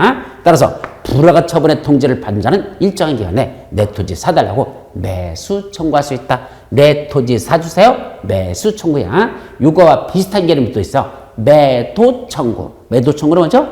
따라서 불허가 처분의 통지를 받은 자는 일정한 기간 내에 내 토지 사달라고 매수 청구할 수 있다. 내 토지 사주세요. 매수 청구야. 이거와 비슷한 개념이 또 있어. 매도 청구. 매도 청구는 뭐죠?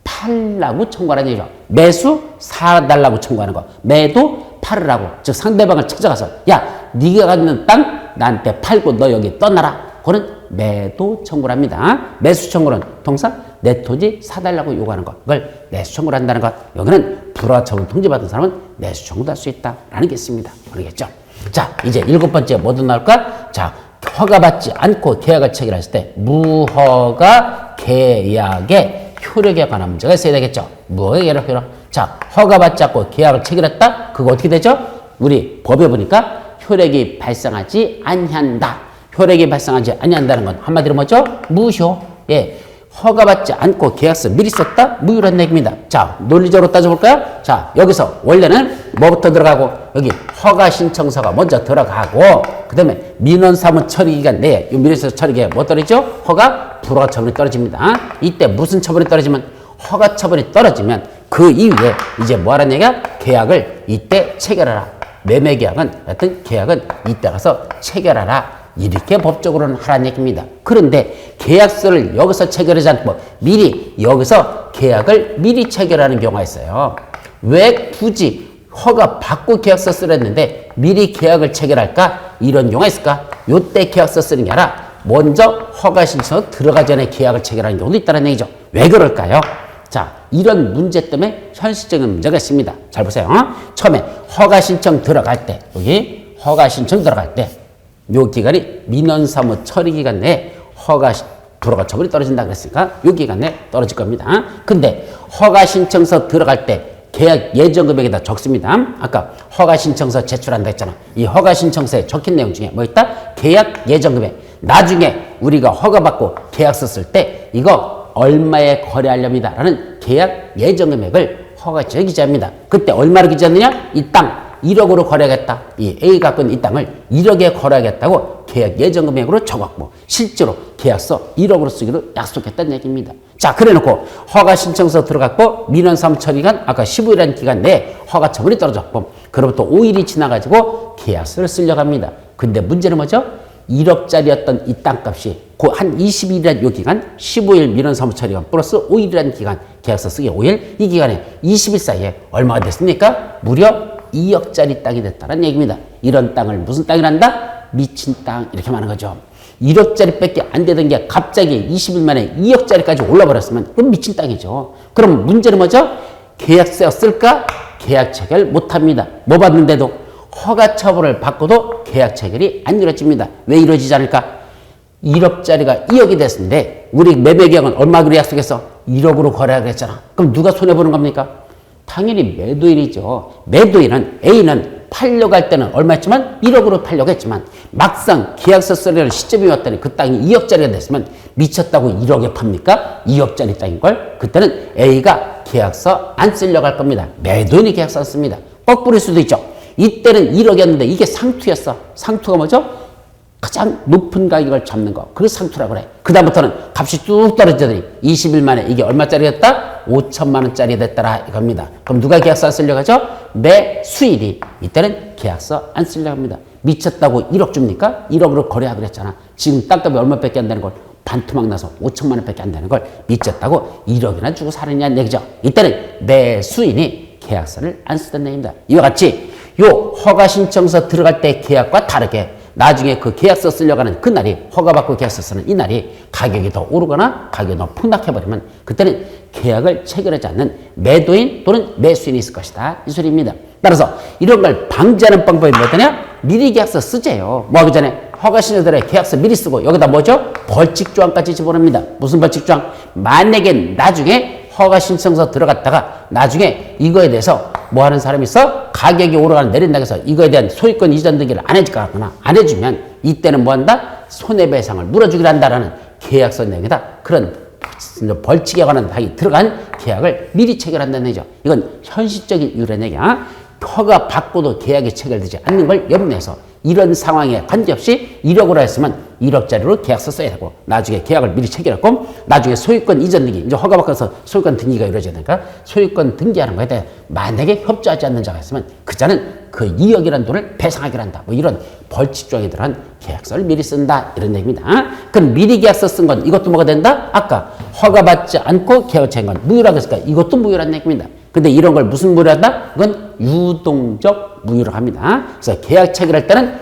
팔라고 청구하는 얘기죠. 매수 사달라고 청구하는 거. 매도 팔으라고. 즉 상대방을 찾아가서 야 네가 갖는 땅 나한테 팔고 너 여기 떠나라. 그거는 매도 청구를 합니다. 매수 청구는 통상 내 토지 사달라고 요구하는 것. 그걸 매수 청구를 한다는 것. 여기는 불허가 처분 통지받은 사람은 매수 청구도 할 수 있다라는 게 있습니다. 모르겠죠? 자, 이제 7번째 뭐도 나올까? 자, 허가받지 않고 계약을 체결했을 때 무허가 계약의 효력에 관한 문제가 있어야 되겠죠. 무허가 계약 효력. 자, 허가받지 않고 계약을 체결했다? 그거 어떻게 되죠? 우리 법에 보니까 효력이 발생하지 아니한다. 효력이 발생하지 아니한다는 건 한마디로 뭐죠? 무효. 예. 허가받지 않고 계약서 미리 썼다? 무효란 얘기입니다. 자, 논리적으로 따져볼까요? 자, 여기서 원래는 뭐부터 들어가고, 여기 허가 신청서가 먼저 들어가고, 그 다음에 민원사무 처리기간 내에, 이 민원사무 처리기간에 뭐 떨어지죠? 허가, 불허가 처분이 떨어집니다. 이때 무슨 처분이 떨어지면? 허가 처분이 떨어지면 그 이후에 이제 뭐 하라는 얘기야? 계약을 이때 체결하라. 매매 계약은, 하여튼 계약은 이때 가서 체결하라. 이렇게 법적으로는 하라는 얘기입니다. 그런데 계약서를 여기서 체결하지 않고 미리 여기서 계약을 미리 체결하는 경우가 있어요. 왜 굳이 허가 받고 계약서 쓰랬는데 미리 계약을 체결할까? 이런 경우가 있을까? 요때 계약서 쓰는 게 아니라 먼저 허가 신청 들어가기 전에 계약을 체결하는 경우도 있다는 얘기죠. 왜 그럴까요? 자, 이런 문제 때문에 현실적인 문제가 있습니다. 잘 보세요. 처음에 허가 신청 들어갈 때, 여기 허가 신청 들어갈 때 요 기간이 민원사무 처리 기간 내에 허가 불허가 처분이 떨어진다 그랬으니까 요 기간 내에 떨어질 겁니다. 근데 허가 신청서 들어갈 때 계약 예정 금액에다 적습니다. 아까 허가 신청서 제출한다 했잖아. 이 허가 신청서에 적힌 내용 중에 뭐 있다? 계약 예정 금액. 나중에 우리가 허가 받고 계약서 쓸 때 이거 얼마에 거래하렵니다 라는 계약 예정 금액을 허가처에 기재합니다. 그때 얼마를 기재하느냐? 이 땅 1억으로 거래하겠다. 이 A가 갖고 있는 이 땅을 1억에 거래하겠다고 계약 예정 금액으로 적었고 실제로 계약서 1억으로 쓰기로 약속했다는 얘기입니다. 자, 그래놓고 허가 신청서 들어갔고 민원사무 처리기간 아까 15일이라는 기간 내에 허가 처분이 떨어졌고 그로부터 5일이 지나가지고 계약서를 쓰려고 합니다. 근데 문제는 뭐죠? 1억짜리였던 이 땅값이 한 20일이라는 요 기간 15일 민원사무 처리기간 플러스 5일이라는 기간 계약서 쓰기 5일 이 기간에 20일 사이에 얼마가 됐습니까? 무려 2억짜리 땅이 됐다는 얘기입니다. 이런 땅을 무슨 땅이란다? 미친 땅 이렇게 말하는 거죠. 1억짜리 밖에 안 되던 게 갑자기 20일 만에 2억짜리까지 올라버렸으면 그럼 미친 땅이죠. 그럼 문제는 뭐죠? 계약서 쓸까? 계약 체결 못합니다. 뭐 받는데도 허가 처분을 받고도 계약 체결이 안 이루어집니다. 왜 이루어지지 않을까? 1억짜리가 2억이 됐는데 우리 매매계약은 얼마로 약속했어? 1억으로 거래하기로 했잖아. 그럼 누가 손해보는 겁니까? 당연히 매도인이죠. 매도인은 A는 팔려고 할 때는 얼마였지만 1억으로 팔려고 했지만 막상 계약서 쓰려는 시점이 왔더니 그 땅이 2억짜리가 됐으면 미쳤다고 1억에 팝니까? 2억짜리 땅인걸? 그때는 A가 계약서 안 쓰려고 할 겁니다. 매도인이 계약서 안 씁니다. 거꾸로일 수도 있죠. 이때는 1억이었는데 이게 상투였어. 상투가 뭐죠? 가장 높은 가격을 잡는 거. 그래서 상투라고 그래. 그다음부터는 값이 뚝 떨어지더니 20일 만에 이게 얼마짜리였다? 5천만 원짜리 됐더라 이겁니다. 그럼 누가 계약서 안 쓰려고 하죠? 매수일이. 이때는 계약서 안 쓰려고 합니다. 미쳤다고 1억 줍니까? 1억으로 거래하기로 했잖아. 지금 땅값이 얼마밖에 안 되는 걸 반토막 나서 5천만 원밖에 안 되는 걸 미쳤다고 1억이나 주고 사느냐는 얘기죠. 이때는 매수인이 계약서를 안 쓰던 얘기입니다. 이와 같이 요 허가 신청서 들어갈 때 계약과 다르게 나중에 그 계약서 쓰려고 하는 그날이 허가받고 계약서 쓰는 이날이 가격이 더 오르거나 가격이 더 폭락해버리면 그때는 계약을 체결하지 않는 매도인 또는 매수인이 있을 것이다. 이 소리입니다. 따라서 이런 걸 방지하는 방법이 뭐더냐? 미리 계약서 쓰재요. 뭐 하기 전에 허가신청들의 계약서 미리 쓰고 여기다 뭐죠? 벌칙조항까지 집어넣습니다. 무슨 벌칙조항? 만약에 나중에 허가신청서 들어갔다가 나중에 이거에 대해서 뭐 하는 사람이 있어? 가격이 오르거나 내린다고 해서 이거에 대한 소유권 이전 등기를 안 해주거나 안 해주면 이때는 뭐 한다? 손해배상을 물어주기로 한다라는 계약서 내용이다. 그런 벌칙에 관한 항이 들어간 계약을 미리 체결한다는 얘기죠. 이건 현실적인 이유라는 얘기야. 허가 받고도 계약이 체결되지 않는 걸 염려해서 이런 상황에 관계없이 1억으로 했으면 1억짜리로 계약서 써야 되고 나중에 계약을 미리 체결했고 나중에 소유권 이전 등기 이제 허가 받고서 소유권 등기가 이루어져야 되니까 소유권 등기하는 거에 대해 만약에 협조하지 않는 자가 있으면 그 자는 그 2억이라는 돈을 배상하기로 한다. 뭐 이런 벌칙 조항에 들어간 계약서를 미리 쓴다 이런 얘기입니다. 그럼 미리 계약서 쓴 건 이것도 뭐가 된다? 아까 허가받지 않고 계약을 체결한 건 무효라고 했으니까 이것도 무효라는 얘기입니다. 근데 이런 걸 무슨 무효한다? 그건 유동적 무효라고 합니다. 그래서 계약 체결할 때는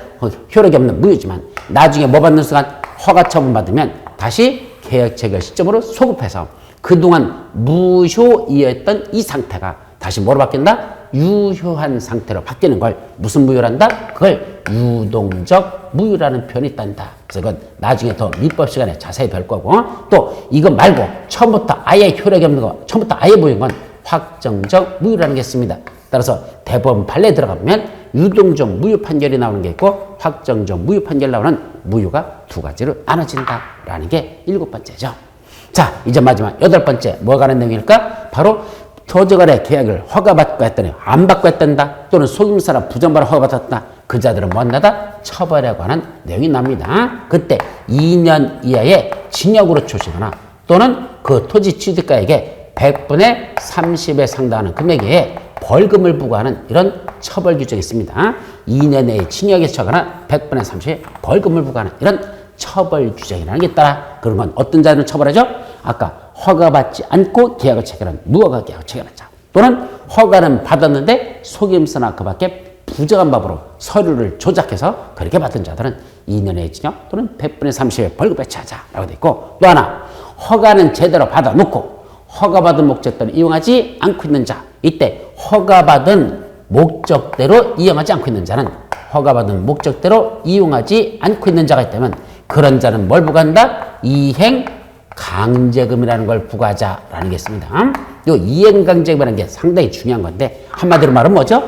효력이 없는 무효지만 나중에 뭐 받는 순간 허가 처분 받으면 다시 계약 체결 시점으로 소급해서 그동안 무효이었던 이 상태가 다시 뭐로 바뀐다? 유효한 상태로 바뀌는 걸 무슨 무효란다? 그걸 유동적 무효라는 표현이 있단다. 그래서 이건 나중에 더 민법 시간에 자세히 별 거고 또 이거 말고 처음부터 아예 효력이 없는 거 처음부터 아예 무효인 건 확정적 무효라는 게 있습니다. 따라서 대법원 판례에 들어가면 유동적 무효 판결이 나오는 게 있고 확정적 무효 판결 나오는 무효가 두 가지로 나눠진다라는 게 7번째죠. 자, 이제 마지막 8번째 뭐가 관한 내용일까? 바로 토지거래 계약을 허가받고 했더니 안 받고 했단다 또는 속임수나 부정발을 허가받았다 그 자들은 뭐한다? 처벌에 관한 내용이 납니다. 그때 2년 이하의 징역으로 처시거나 또는 그 토지 취득가에게 100분의 30에 상당하는 금액에 벌금을 부과하는 이런 처벌 규정이 있습니다. 2년 내에 징역에 처하거나 100분의 30에 벌금을 부과하는 이런 처벌 규정이라는 게 있다. 그런 건 어떤 자들은 처벌하죠? 아까 허가받지 않고 계약을 체결한 무허가 계약을 체결한 자 또는 허가는 받았는데 속임수나 그 밖에 부정한 법으로 서류를 조작해서 그렇게 받은 자들은 2년의 징역 또는 100분의 30의 벌금에 처하자라고 돼 있고 또 하나 허가는 제대로 받아놓고 허가받은 목적대로 이용하지 않고 있는 자 이때 허가받은 목적대로 이용하지 않고 있는 자는 허가받은 목적대로 이용하지 않고 있는 자가 있다면 그런 자는 뭘 부과한다? 이행 강제금이라는 걸 부과하자라는 게 있습니다. 이 이행 강제금이라는 게 상당히 중요한 건데 한마디로 말하면 뭐죠?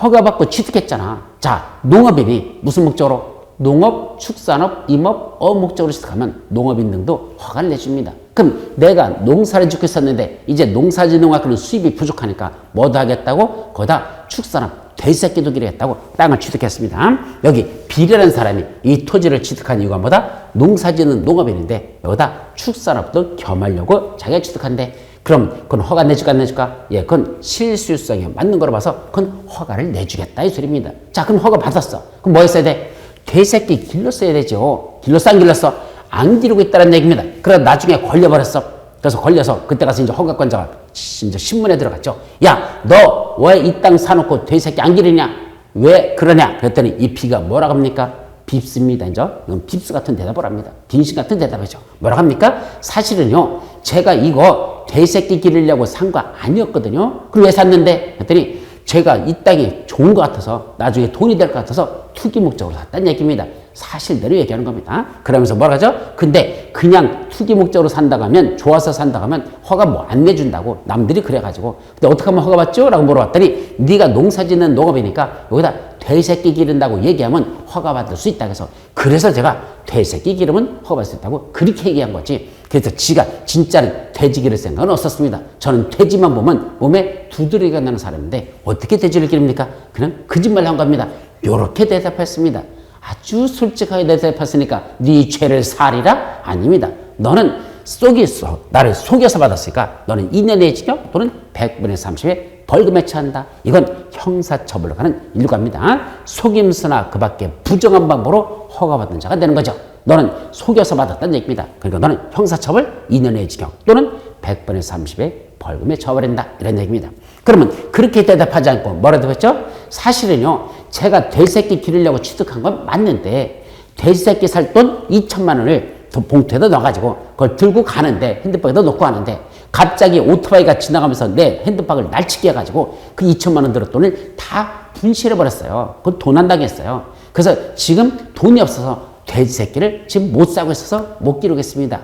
허가받고 취득했잖아. 자, 농업인이 무슨 목적으로? 농업, 축산업, 임업, 어업 목적으로 취득하면 농업인 등도 허가를 내줍니다. 그럼 내가 농사를 짓고 있었는데 이제 농사짓는만큼 수입이 부족하니까 뭐도 하겠다고? 거기다 축산업, 돼지새끼도 기르겠다고 땅을 취득했습니다. 여기 B라는 사람이 이 토지를 취득한 이유가 뭐다? 농사짓는 농업인인데 여기다 축산업도 겸하려고 자기가 취득한대. 그럼 그건 허가 내줄까 안 내줄까? 예, 그건 실수성에 맞는 거로 봐서 그건 허가를 내주겠다 이 소리입니다. 자, 그럼 허가 받았어. 그럼 뭐 했어야 돼? 돼지새끼 길렀어야 되죠. 길렀어 안 길렀어? 안 기르고 있다는 얘기입니다. 그러다 나중에 걸려버렸어. 그래서 걸려서 그때 가서 이제 허가권자가 이제 신문에 들어갔죠. 야, 너 왜 이 땅 사놓고 돼지새끼 안 기르냐? 왜 그러냐? 그랬더니 이 B가 뭐라고 합니까? 빕스입니다. 이제 빕스 같은 대답을 합니다. 빙신 같은 대답이죠. 뭐라고 합니까? 사실은요, 제가 이거 돼지새끼 기르려고 산 거 아니었거든요. 그럼 왜 샀는데? 그랬더니 제가 이 땅이 좋은 것 같아서 나중에 돈이 될 것 같아서 투기 목적으로 샀다는 얘기입니다. 사실대로 얘기하는 겁니다. 그러면서 뭐라 하죠? 근데 그냥 투기 목적으로 산다고 하면 좋아서 산다고 하면 허가 뭐 안 내준다고 남들이 그래가지고 근데 어떻게 하면 허가 받죠? 라고 물어봤더니 네가 농사짓는 농업이니까 여기다 돼지새끼 기른다고 얘기하면 허가 받을 수 있다 그래서 그래서 제가 돼지새끼 기르면 허가 받을 수 있다고 그렇게 얘기한 거지. 그래서 지가 진짜는 돼지 기를 생각은 없었습니다. 저는 돼지만 보면 몸에 두드러기가 나는 사람인데 어떻게 돼지를 기릅니까? 그냥 거짓말 한 겁니다. 요렇게 대답했습니다. 아주 솔직하게 대답했으니까 네 죄를 살이라? 아닙니다. 너는 나를 속여서 받았으니까 너는 2년의 징역 또는 100분의 30의 벌금에 처한다. 이건 형사처벌로 가는 일과입니다. 속임수나 그 밖에 부정한 방법으로 허가받은 자가 되는 거죠. 너는 속여서 받았다는 얘기입니다. 그러니까 너는 형사처벌 2년의 징역 또는 100분의 30의 벌금에 처벌한다. 이런 얘기입니다. 그러면 그렇게 대답하지 않고 뭐라고 했죠? 사실은요, 제가 돼지새끼 기르려고 취득한 건 맞는데 돼지새끼 살 돈 2천만 원을 봉투에다 넣어가지고 그걸 들고 가는데 핸드백에다 놓고 가는데 갑자기 오토바이가 지나가면서 내 핸드백을 날치게 해가지고 그 2천만 원 들었던 돈을 다 분실해버렸어요. 그건 돈 안 당했어요. 그래서 지금 돈이 없어서 돼지 새끼를 지금 못 사고 있어서 못 기르겠습니다.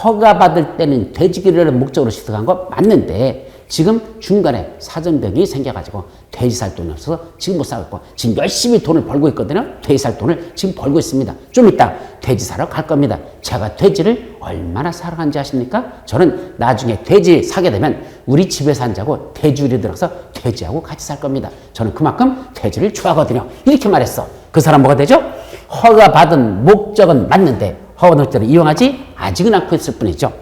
허가 받을 때는 돼지 기르는 목적으로 취득한 거 맞는데 지금 중간에 사정벽이 생겨가지고 돼지 살 돈이 없어서 지금 못 사고 있고 지금 열심히 돈을 벌고 있거든요. 돼지 살 돈을 지금 벌고 있습니다. 좀 이따 돼지 사러 갈 겁니다. 제가 돼지를 얼마나 사랑하는지 아십니까? 저는 나중에 돼지 사게 되면 우리 집에서 안 자고 돼지우리 들어서 돼지하고 같이 살 겁니다. 저는 그만큼 돼지를 좋아하거든요. 이렇게 말했어. 그 사람 뭐가 되죠? 허가받은 목적은 맞는데 허가받은 목적을 이용하지 아직은 않고 있을 뿐이죠.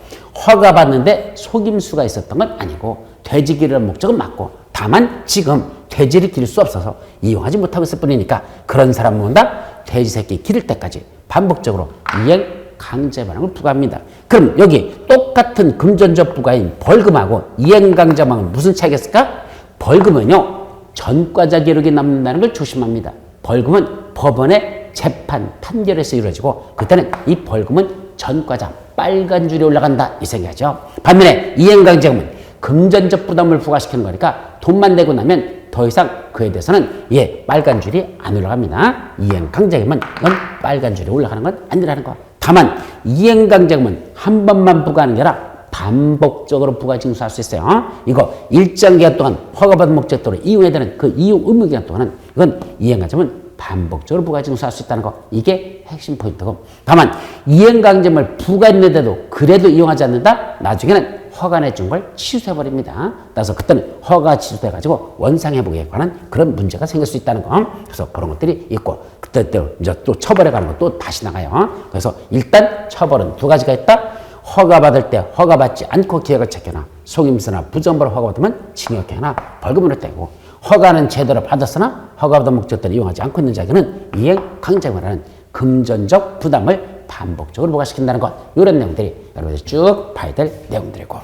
허가받는데 속임수가 있었던 건 아니고 돼지 기르는 목적은 맞고 다만 지금 돼지를 기를 수 없어서 이용하지 못하고 있을 뿐이니까 그런 사람은 뭔가 돼지 새끼 기를 때까지 반복적으로 이행 강제반항을 부과합니다. 그럼 여기 똑같은 금전적 부과인 벌금하고 이행 강제반항은 무슨 차이가 있을까? 벌금은요 전과자 기록이 남는다는 걸 조심합니다. 벌금은 법원의 재판 판결에서 이루어지고 그때는 이 벌금은 전과자 빨간 줄이 올라간다 이 생각이죠. 반면에 이행강제금은 금전적 부담을 부과시키는 거니까 돈만 내고 나면 더 이상 그에 대해서는 빨간 줄이 안 올라갑니다. 이행강제금은 이건 빨간 줄이 올라가는 건 아니라는 거. 다만 이행강제금은 한 번만 부과하는 게 아니라 반복적으로 부과 징수할 수 있어요. 이거 일정 기간 동안 허가받은 목적도로 이용해야 되는 그 이용 의무 기간 동안은 이건 이행강제금은 반복적으로 부가징수할 수 있다는 거 이게 핵심 포인트고 다만 이행강제금을 부과했는데도 그래도 이용하지 않는다? 나중에는 허가 내준 걸 취소해버립니다. 따라서 그때는 허가 취소돼가지고 원상회복에 관한 그런 문제가 생길 수 있다는 거. 그래서 그런 것들이 있고 그때 이제 또 처벌에 관한 것도 다시 나가요. 그래서 일단 처벌은 두 가지가 있다. 허가받을 때 허가받지 않고 기획을 체결하나 속임수나 부정부를 허가받으면 징역형이나 벌금으로 떼고 허가는 제대로 받았으나 허가받은 목적대로 이용하지 않고 있는 자에게는 이행 강제금이라는 금전적 부담을 반복적으로 부과시킨다는 것. 이런 내용들이 여러분들이 쭉 봐야 될 내용들이고.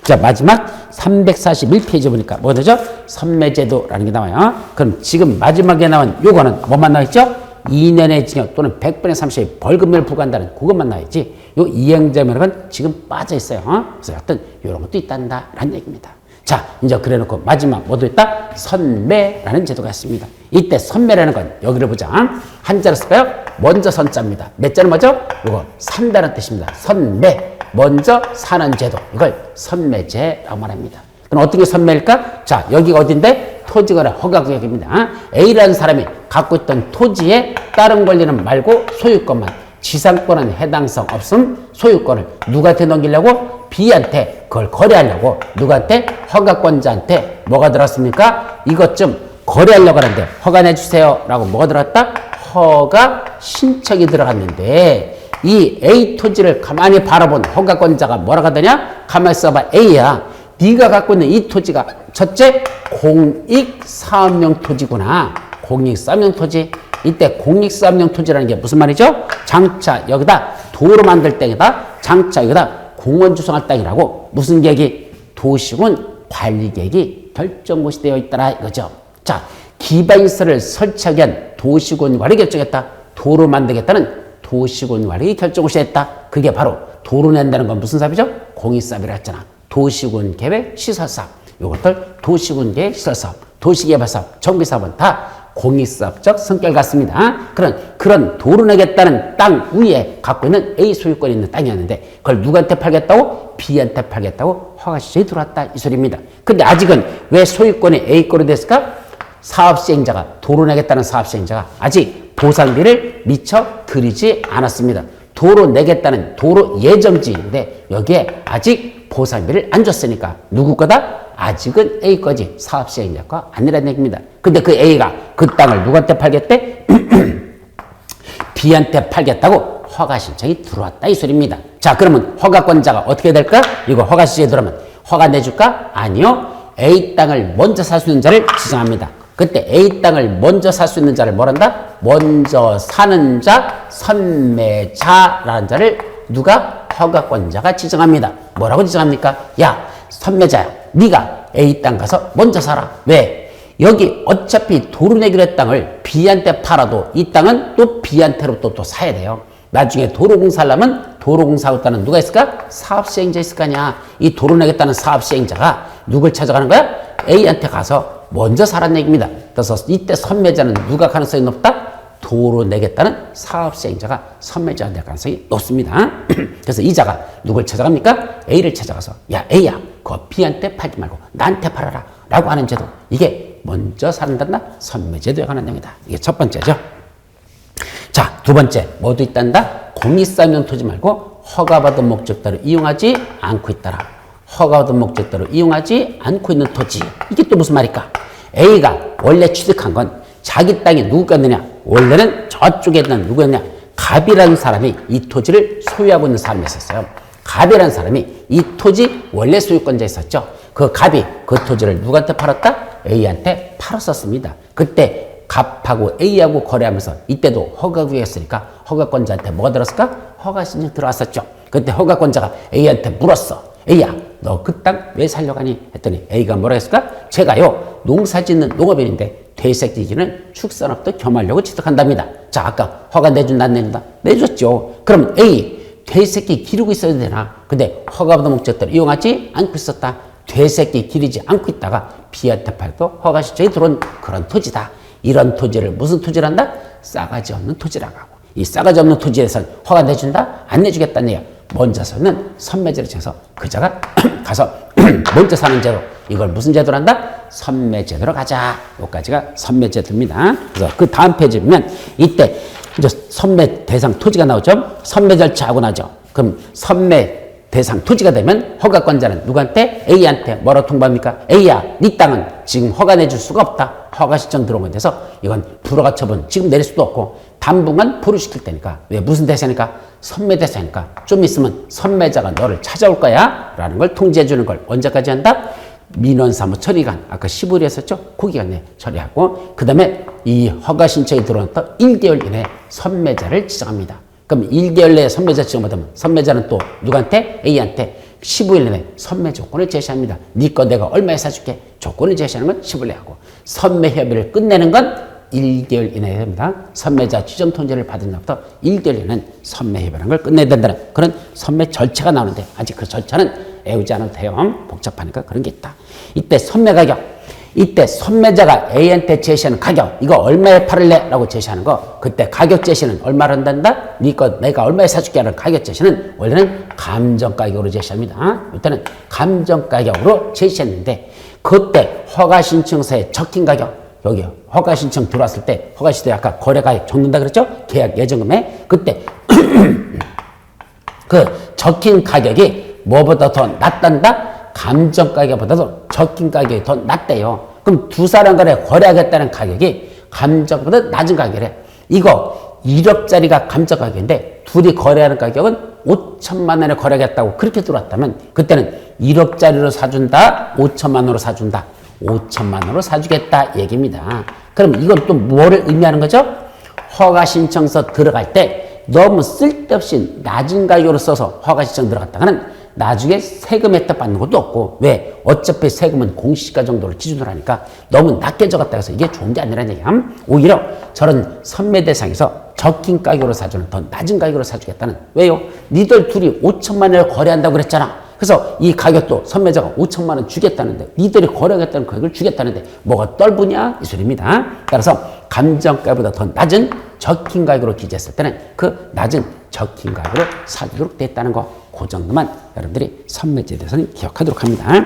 자, 마지막 341페이지 보니까 뭐가 되죠? 선매제도라는 게 나와요. 그럼 지금 마지막에 나온 요거는 뭐만 나와있죠? 2년의 징역 또는 100분의 30의 벌금을 부과한다는 그것만 나와있지. 요 이행제명은 지금 빠져있어요. 그래서 어떤 이런 것도 있단다라는 얘기입니다. 자, 이제 그래놓고 마지막 뭐도 있다? 선매라는 제도가 있습니다. 이때 선매라는 건 여기를 보자. 한자로 쓸까요? 먼저 선자입니다. 몇 자는 뭐죠? 이거 산다는 뜻입니다. 선매, 먼저 사는 제도. 이걸 선매제라고 말합니다. 그럼 어떻게 선매일까? 자, 여기가 어딘데? 토지거래 허가구역입니다. A라는 사람이 갖고 있던 토지에 다른 권리는 말고 소유권만. 지상권은 해당성 없음, 소유권을 누구한테 넘기려고? B한테 그걸 거래하려고 누구한테? 허가권자한테 뭐가 들었습니까? 이것 좀 거래하려고 하는데 허가 내주세요 라고 뭐가 들었다? 허가 신청이 들어갔는데 이 A 토지를 가만히 바라본 허가권자가 뭐라고 하더냐? 가만히 있어봐. A야, 네가 갖고 있는 이 토지가 첫째 공익사업용 토지구나. 공익사업용 토지. 이때 공익사업용 토지라는 게 무슨 말이죠? 장차 여기다 도로 만들 땅이다. 장차 여기다 공원 조성할 땅이라고 무슨 계획이? 도시군 관리 계획이 결정고시 되어 있더라 이거죠. 자, 기반시설을 설치하기 위한 도시군 관리 결정했다. 도로 만들겠다는 도시군 관리 결정고시 했다. 그게 바로 도로 낸다는 건 무슨 사업이죠? 공익사업이라 했잖아. 도시군 계획 시설사업. 이것들 도시군 계획 시설사업, 도시개발사업, 정비사업은 다 공익사업적 성격을 갖습니다. 그런 도로 내겠다는 땅 위에 갖고 있는 A 소유권이 있는 땅이었는데 그걸 누구한테 팔겠다고? B한테 팔겠다고 허가 신청이 들어왔다 이 소리입니다. 근데 아직은 왜 소유권이 A 거로 됐을까? 사업시행자가 도로 내겠다는 사업시행자가 아직 보상비를 미처 드리지 않았습니다. 도로 내겠다는 도로 예정지인데 여기에 아직 보상비를 안 줬으니까 누구 거다? 아직은 A 거지 사업시행자 거 아니라는 얘기입니다. 근데 그 A가 그 땅을 누구한테 팔겠대? B한테 팔겠다고 허가 신청이 들어왔다 이 소리입니다. 자, 그러면 허가권자가 어떻게 될까? 이거 허가 시에 들어오면 허가 내줄까? 아니요. A 땅을 먼저 살 수 있는 자를 지정합니다. 그때 A 땅을 먼저 살 수 있는 자를 뭐란다? 먼저 사는 자, 선매자라는 자를 누가? 허가권자가 지정합니다. 뭐라고 지정합니까? 야, 선매자야, 네가 A 땅 가서 먼저 살아. 왜? 여기 어차피 도로 내기로 한 땅을 B한테 팔아도 이 땅은 또 B한테로부터 또 사야 돼요. 나중에 도로공사 하려면 도로공사하고 있다는 누가 있을까? 사업시행자 있을 거 아니야. 이 도로 내겠다는 사업시행자가 누굴 찾아가는 거야? A한테 가서 먼저 사라는 얘기입니다. 그래서 이때 선매자는 누가 가능성이 높다? 도로 내겠다는 사업시행자가 선매자가 될 가능성이 높습니다. 그래서 이자가 누굴 찾아갑니까? A를 찾아가서 야, A야, 그 B한테 팔지 말고 나한테 팔아라 라고 하는 제도. 이게 먼저 사는단다 선매제도에 관한 내용이다. 이게 첫 번째죠. 자, 두 번째 뭐도 있단다? 공이 쌓이는 토지 말고 허가받은 목적대로 이용하지 않고 있다라. 허가받은 목적대로 이용하지 않고 있는 토지. 이게 또 무슨 말일까? A가 원래 취득한 건 자기 땅이 누구가 있느냐? 원래는 저쪽에 있는 누구였냐? 갑이라는 사람이 이 토지를 소유하고 있는 사람이 있었어요. 갑이라는 사람이 이 토지 원래 소유권자 있었죠. 그 갑이 그 토지를 누구한테 팔았다? A한테 팔았었습니다. 그때 갑하고 A하고 거래하면서 이때도 허가구역이었으니까 허가권자한테 뭐가 들었을까? 허가 신청 들어왔었죠. 그때 허가권자가 A한테 물었어. A야, 너 그 땅 왜 살려고 하니? 했더니 A가 뭐라 했을까? 제가요, 농사 짓는 농업인인데 되새기기는 축산업도 겸하려고 취득한답니다. 자, 아까 허가 내준다, 안 내준다? 내줬죠. 그럼 A, 되새끼 기르고 있어야 되나? 근데 허가받은 목적대로 이용하지 않고 있었다. 되새끼 기르지 않고 있다가 B한테 팔도 허가 신청이 들어온 그런 토지다. 이런 토지를 무슨 토지란다? 싸가지 없는 토지라고 하고. 이 싸가지 없는 토지에선 허가 내준다? 안 내주겠다는 얘기야. 먼저서는 선매제를 정해서 그자가 가서 먼저 사는 제도. 이걸 무슨 제도란다? 선매제도로 가자. 여기까지가 선매제도입니다. 그래서 그 다음 페이지 보면 이때 이제 선매 대상 토지가 나오죠. 선매 절차하고 나죠. 그럼 선매 대상 토지가 되면 허가권자는 누구한테? A한테 뭐라고 통보합니까? A야, 네 땅은 지금 허가 내줄 수가 없다. 허가 신청 들어온 건데서 이건 불허가 처분 지금 내릴 수도 없고 당분간 불허시킬 테니까. 왜? 무슨 대상이니까? 선매 대상이니까. 좀 있으면 선매자가 너를 찾아올 거야 라는 걸 통지해 주는 걸 언제까지 한다? 민원사무 처리기간, 아까 15일 했었죠? 그 기간에 처리하고 그 다음에 이 허가 신청이 들어왔다 1개월 이내에 선매자를 지정합니다. 그럼 1개월 내에 선매자 지정받으면 선매자는 또 누구한테? A한테 15일 내에 선매 조건을 제시합니다. 네 거 내가 얼마에 사줄게. 조건을 제시하는 건 15일 내에 하고 선매 협의를 끝내는 건 1개월 이내에 됩니다. 선매자 지정 통지를 받은 날부터 1개월 이내는 선매 협의라는 걸 끝내야 된다는 그런 선매 절차가 나오는데 아직 그 절차는 외우지 않아도 돼요. 복잡하니까 그런 게 있다. 이때 선매 가격, 이때 선매자가 A한테 제시하는 가격, 이거 얼마에 팔을래? 라고 제시하는 거, 그때 가격 제시는 얼마를 한단다? 네 거 내가 얼마에 사줄게 하는 가격 제시는 원래는 감정가격으로 제시합니다. 일단은 감정가격으로 제시했는데 그때 허가신청서에 적힌 가격, 여기 허가신청 들어왔을 때 허가시대 아까 거래가액 적는다 그랬죠? 계약 예정금액. 그때 그 적힌 가격이 뭐보다 더 낮단다? 감정가격보다도 적힌 가격이 더 낮대요. 그럼 두 사람 간에 거래하겠다는 가격이 감정보다 낮은 가격이래. 이거 1억짜리가 감정가격인데 둘이 거래하는 가격은 5천만 원에 거래하겠다고 그렇게 들어왔다면 그때는 1억짜리로 사준다, 5천만 원으로 사준다, 5천만 원으로 사주겠다 얘기입니다. 그럼 이건 또 뭐를 의미하는 거죠? 허가 신청서 들어갈 때 너무 쓸데없이 낮은 가격으로 써서 허가 신청 들어갔다가는 나중에 세금 혜택 받는 것도 없고. 왜? 어차피 세금은 공시가 정도를 기준으로 하니까 너무 낮게 적었다 해서 이게 좋은 게 아니라는 얘기야. 오히려 저런 선매 대상에서 적힌 가격으로 사주는 더 낮은 가격으로 사주겠다는. 왜요? 니들 둘이 5천만 원을 거래한다고 그랬잖아. 그래서 이 가격도 선매자가 5천만 원 주겠다는데 니들이 거래하겠다는 가격을 주겠다는데 뭐가 떫으냐? 이 소리입니다. 따라서 감정가보다 더 낮은 적힌 가격으로 기재했을 때는 그 낮은 적힌 가격으로 사주도록 됐다는 거, 그 정도만 여러분들이 선매제에 대해서는 기억하도록 합니다.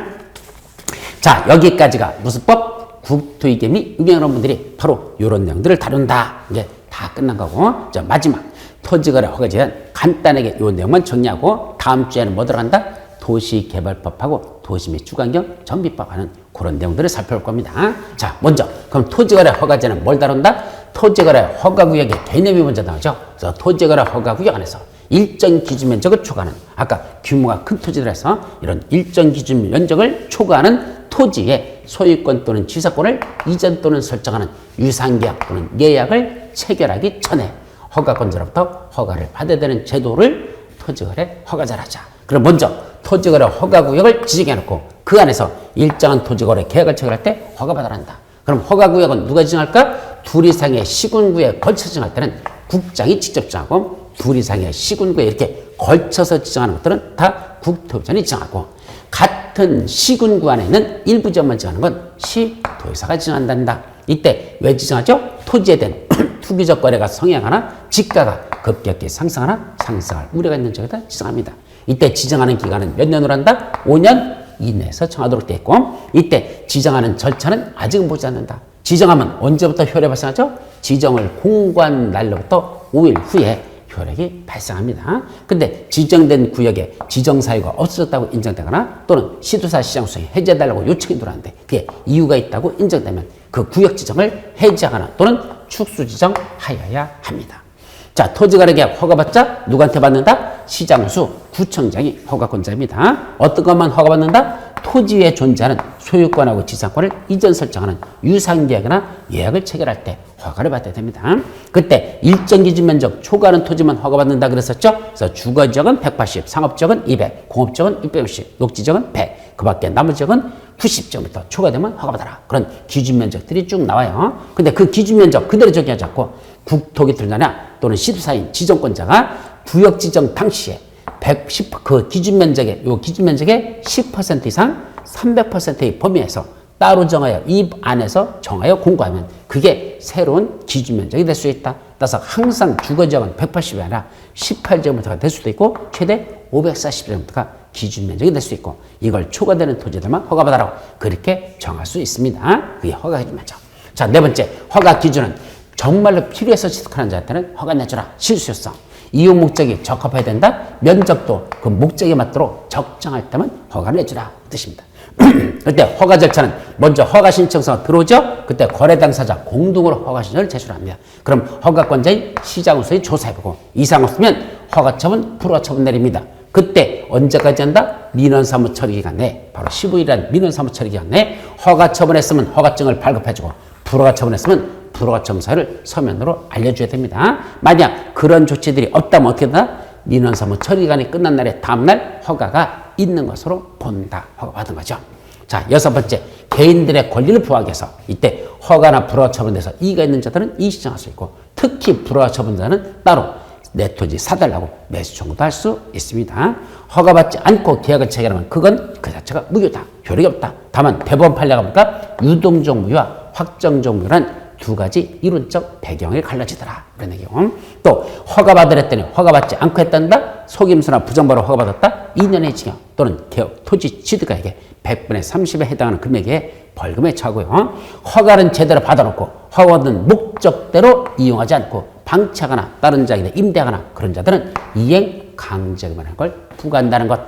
자, 여기까지가 무슨 법? 국토위계 및 의경여러분들이 바로 이런 내용들을 다룬다. 이게 다 끝난 거고. 자, 마지막 토지거래 허가제에 대한 간단하게 이 내용만 정리하고 다음 주에는 뭐 들어간다? 도시개발법하고 도시 및 주거환경 정비법 하는 그런 내용들을 살펴볼 겁니다. 자, 먼저 그럼 토지거래 허가제는 뭘 다룬다? 토지거래 허가구역의 개념이 먼저 나오죠. 그래서 토지거래 허가구역 안에서 일정 기준 면적을 초과하는, 아까 규모가 큰 토지들에서 이런 일정 기준 면적을 초과하는 토지의 소유권 또는 지사권을 이전 또는 설정하는 유상계약 또는 예약을 체결하기 전에 허가권자로부터 허가를 받아야 되는 제도를 토지거래 허가제라 하자. 그럼 먼저 토지거래 허가구역을 지정해놓고 그 안에서 일정한 토지거래 계약을 체결할 때 허가받아야 한다. 그럼 허가구역은 누가 지정할까? 둘 이상의 시군구에 걸쳐 지정할 때는 국장이 직접 정하고 둘 이상의 시군구에 이렇게 걸쳐서 지정하는 것들은 다 국토부전이 지정하고 같은 시군구 안에 있는 일부 지역만 지정하는 건 시도의사가 지정한단다. 이때 왜 지정하죠? 토지에 대한 투기적 거래가 성행하거나 지가가 급격히 상승하나 상승할 우려가 있는 지역에다 지정합니다. 이때 지정하는 기간은 몇 년으로 한다? 5년 이내에서 정하도록 되어 있고 이때 지정하는 절차는 아직은 보지 않는다. 지정하면 언제부터 효력이 발생하죠? 지정을 공고한 날로부터 5일 후에 효력이 발생합니다. 근데 지정된 구역에 지정사유가 없어졌다고 인정되거나 또는 시도사 시장 수행이 해제해달라고 요청이 들어왔는데 그게 이유가 있다고 인정되면 그 구역 지정을 해제하거나 또는 축소 지정하여야 합니다. 자, 토지거래계 허가받자 누구한테 받는다? 시장수, 구청장이 허가권자입니다. 어떤 것만 허가받는다? 토지에 존재하는 소유권하고 지상권을 이전 설정하는 유상계약이나 예약을 체결할 때 허가를 받아야 됩니다. 그때 일정 기준 면적 초과하는 토지만 허가받는다 그랬었죠? 그래서 주거지역은 180, 상업지역은 200, 공업지역은 650, 녹지지역은 100, 그 밖에 나머지역은 90지역부터 초과되면 허가받아라. 그런 기준 면적들이 쭉 나와요. 근데 그 기준 면적 그대로 적용하지 않고 국토기 들자냐 또는 시도사인 지정권자가 구역 지정 당시에 110, 그 기준 면적의, 요 기준 면적의 10% 이상 300%의 범위에서 따로 정하여 이 안에서 정하여 공고하면 그게 새로운 기준 면적이 될 수 있다. 따라서 항상 주거지역은 180이 아니라 18제곱미터가 될 수도 있고 최대 540제곱미터가 기준 면적이 될 수 있고 이걸 초과되는 토지들만 허가받아라고 그렇게 정할 수 있습니다. 그게 허가 기준 면적. 자, 네 번째 허가 기준은 정말로 필요해서 취득하는 자한테는 허가 내주라. 실수요성. 이용 목적이 적합해야 된다. 면적도 그 목적에 맞도록 적정할 때만 허가를 내주라. 그 뜻입니다. 그때 허가 절차는 먼저 허가 신청서가 들어오죠. 그때 거래 당사자 공동으로 허가 신청을 제출합니다. 그럼 허가권자인 시장으로서의 조사해보고 이상 없으면 허가처분, 불허처분 내립니다. 그때 언제까지 한다? 민원사무 처리기간 내에 바로 15일이라는 민원사무 처리기간 내에 허가처분했으면 허가증을 발급해주고 불허가처분했으면 불허가처분서를 서면으로 알려줘야 됩니다. 만약 그런 조치들이 없다면 어떻게 된다? 민원사무 처리기간이 끝난 날에 다음날 허가가 있는 것으로 본다. 허가받은 거죠. 자, 여섯 번째 개인들의 권리를 부하기 위해서 이때 허가나 불허처분돼서 이의가 있는 자들은 이의신청할 수 있고 특히 불허처분자는 따로 내 토지 사달라고 매수 청구도 할 수 있습니다. 허가받지 않고 계약을 체결하면 그건 그 자체가 무효다. 효력이 없다. 다만 대법원 판례가 보니까 유동적 무효와 확정적 무효란 두 가지 이론적 배경이 갈라지더라. 그런 얘기고. 또 허가받으랬더니 허가받지 않고 했단다. 속임수나 부정바로 허가받았다. 2년의 징역 또는 개업 토지 취득가액의 100분의 30에 해당하는 금액의 벌금에 처하고요. 허가는 제대로 받아놓고 허가받은 목적대로 이용하지 않고 방치하거나 다른 자에게 임대하거나 그런 자들은 이행 강제금이라는 걸 부과한다는 것.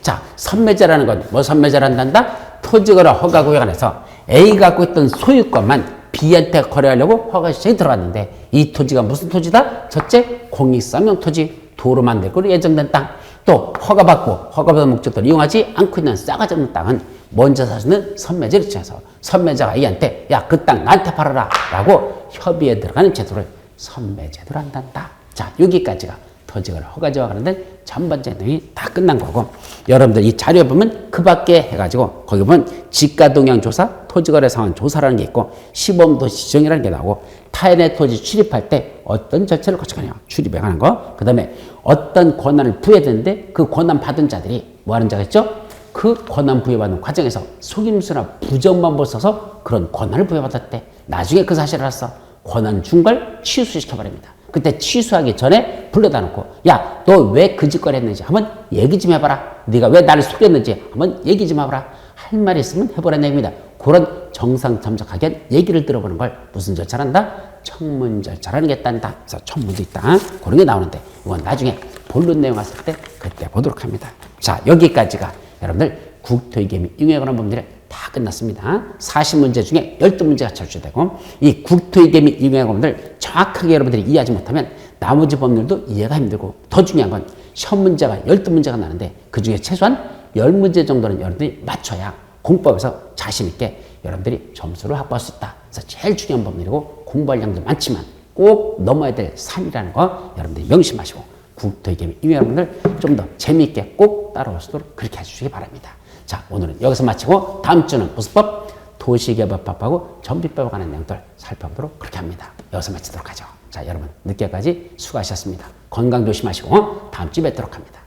자, 선매제라는 건 뭐 선매제를 한단다? 토지거래 허가구역 안에서 A가 갖고 있던 소유권만 B한테 거래하려고 허가 신청이 들어갔는데 이 토지가 무슨 토지다? 첫째, 공익사명 토지, 도로 만들 거로 예정된 땅. 또 허가받고 허가받은 목적대로 이용하지 않고 있는 싸가지 없는 땅은 먼저 사주는 선매제를 지어서 선매자가 A한테 야, 그 땅 나한테 팔아라 라고 협의에 들어가는 제도를 선매제도로 한단다. 자, 여기까지가 토지거래 허가제와 관련된 전반적인 내용이 다 끝난 거고 여러분들 이 자료에 보면 그 밖에 해가지고 거기 보면 지가동향조사, 토지거래 상황 조사라는 게 있고 시범도시 지정이라는 게 나오고 타인의 토지 출입할 때 어떤 절차를 거쳐가냐 출입에 관한 거. 그 다음에 어떤 권한을 부여되는데 그 권한 받은 자들이 뭐 하는 자가 있죠? 그 권한 부여받는 과정에서 속임수나 부정만 써서 그런 권한을 부여받았대. 나중에 그 사실을 알았어. 권한 준 걸 취소시켜버립니다. 그때 취소하기 전에 불러다 놓고 야, 너 왜 그 짓거리 했는지 한번 얘기 좀 해봐라. 네가 왜 나를 속였는지 한번 얘기 좀 해봐라. 할 말이 있으면 해보라는 얘기입니다. 그런 정상참작하게 얘기를 들어보는 걸 무슨 절차를 한다? 청문 절차라는 게 있단다. 그래서 청문도 있다. 그런 게 나오는데 이건 나중에 본론 내용 왔을 때 그때 보도록 합니다. 자, 여기까지가 여러분들 국토위계 및 융에 관한 법률이 다 끝났습니다. 40문제 중에 12문제가 철수되고 이 국토위계 및 융에 관한 법률을 정확하게 여러분들이 이해하지 못하면 나머지 법률도 이해가 힘들고 더 중요한 건 시험 문제가 12문제가 나는데 그중에 최소한 10문제 정도는 여러분들이 맞춰야 공법에서 자신 있게 여러분들이 점수를 확보할 수 있다. 그래서 제일 중요한 법률이고 공부할 양도 많지만 꼭 넘어야 될 산이라는 거 여러분들이 명심하시고 국토위계 및 융에 관한 법률 좀 더 재미있게 꼭 따라오시도록 그렇게 해주시기 바랍니다. 자, 오늘은 여기서 마치고 다음 주는 보수법, 도시개발법하고 전비법에 관한 내용들 살펴보도록 그렇게 합니다. 여기서 마치도록 하죠. 자, 여러분 늦게까지 수고하셨습니다. 건강 조심하시고 다음 주에 뵙도록 합니다.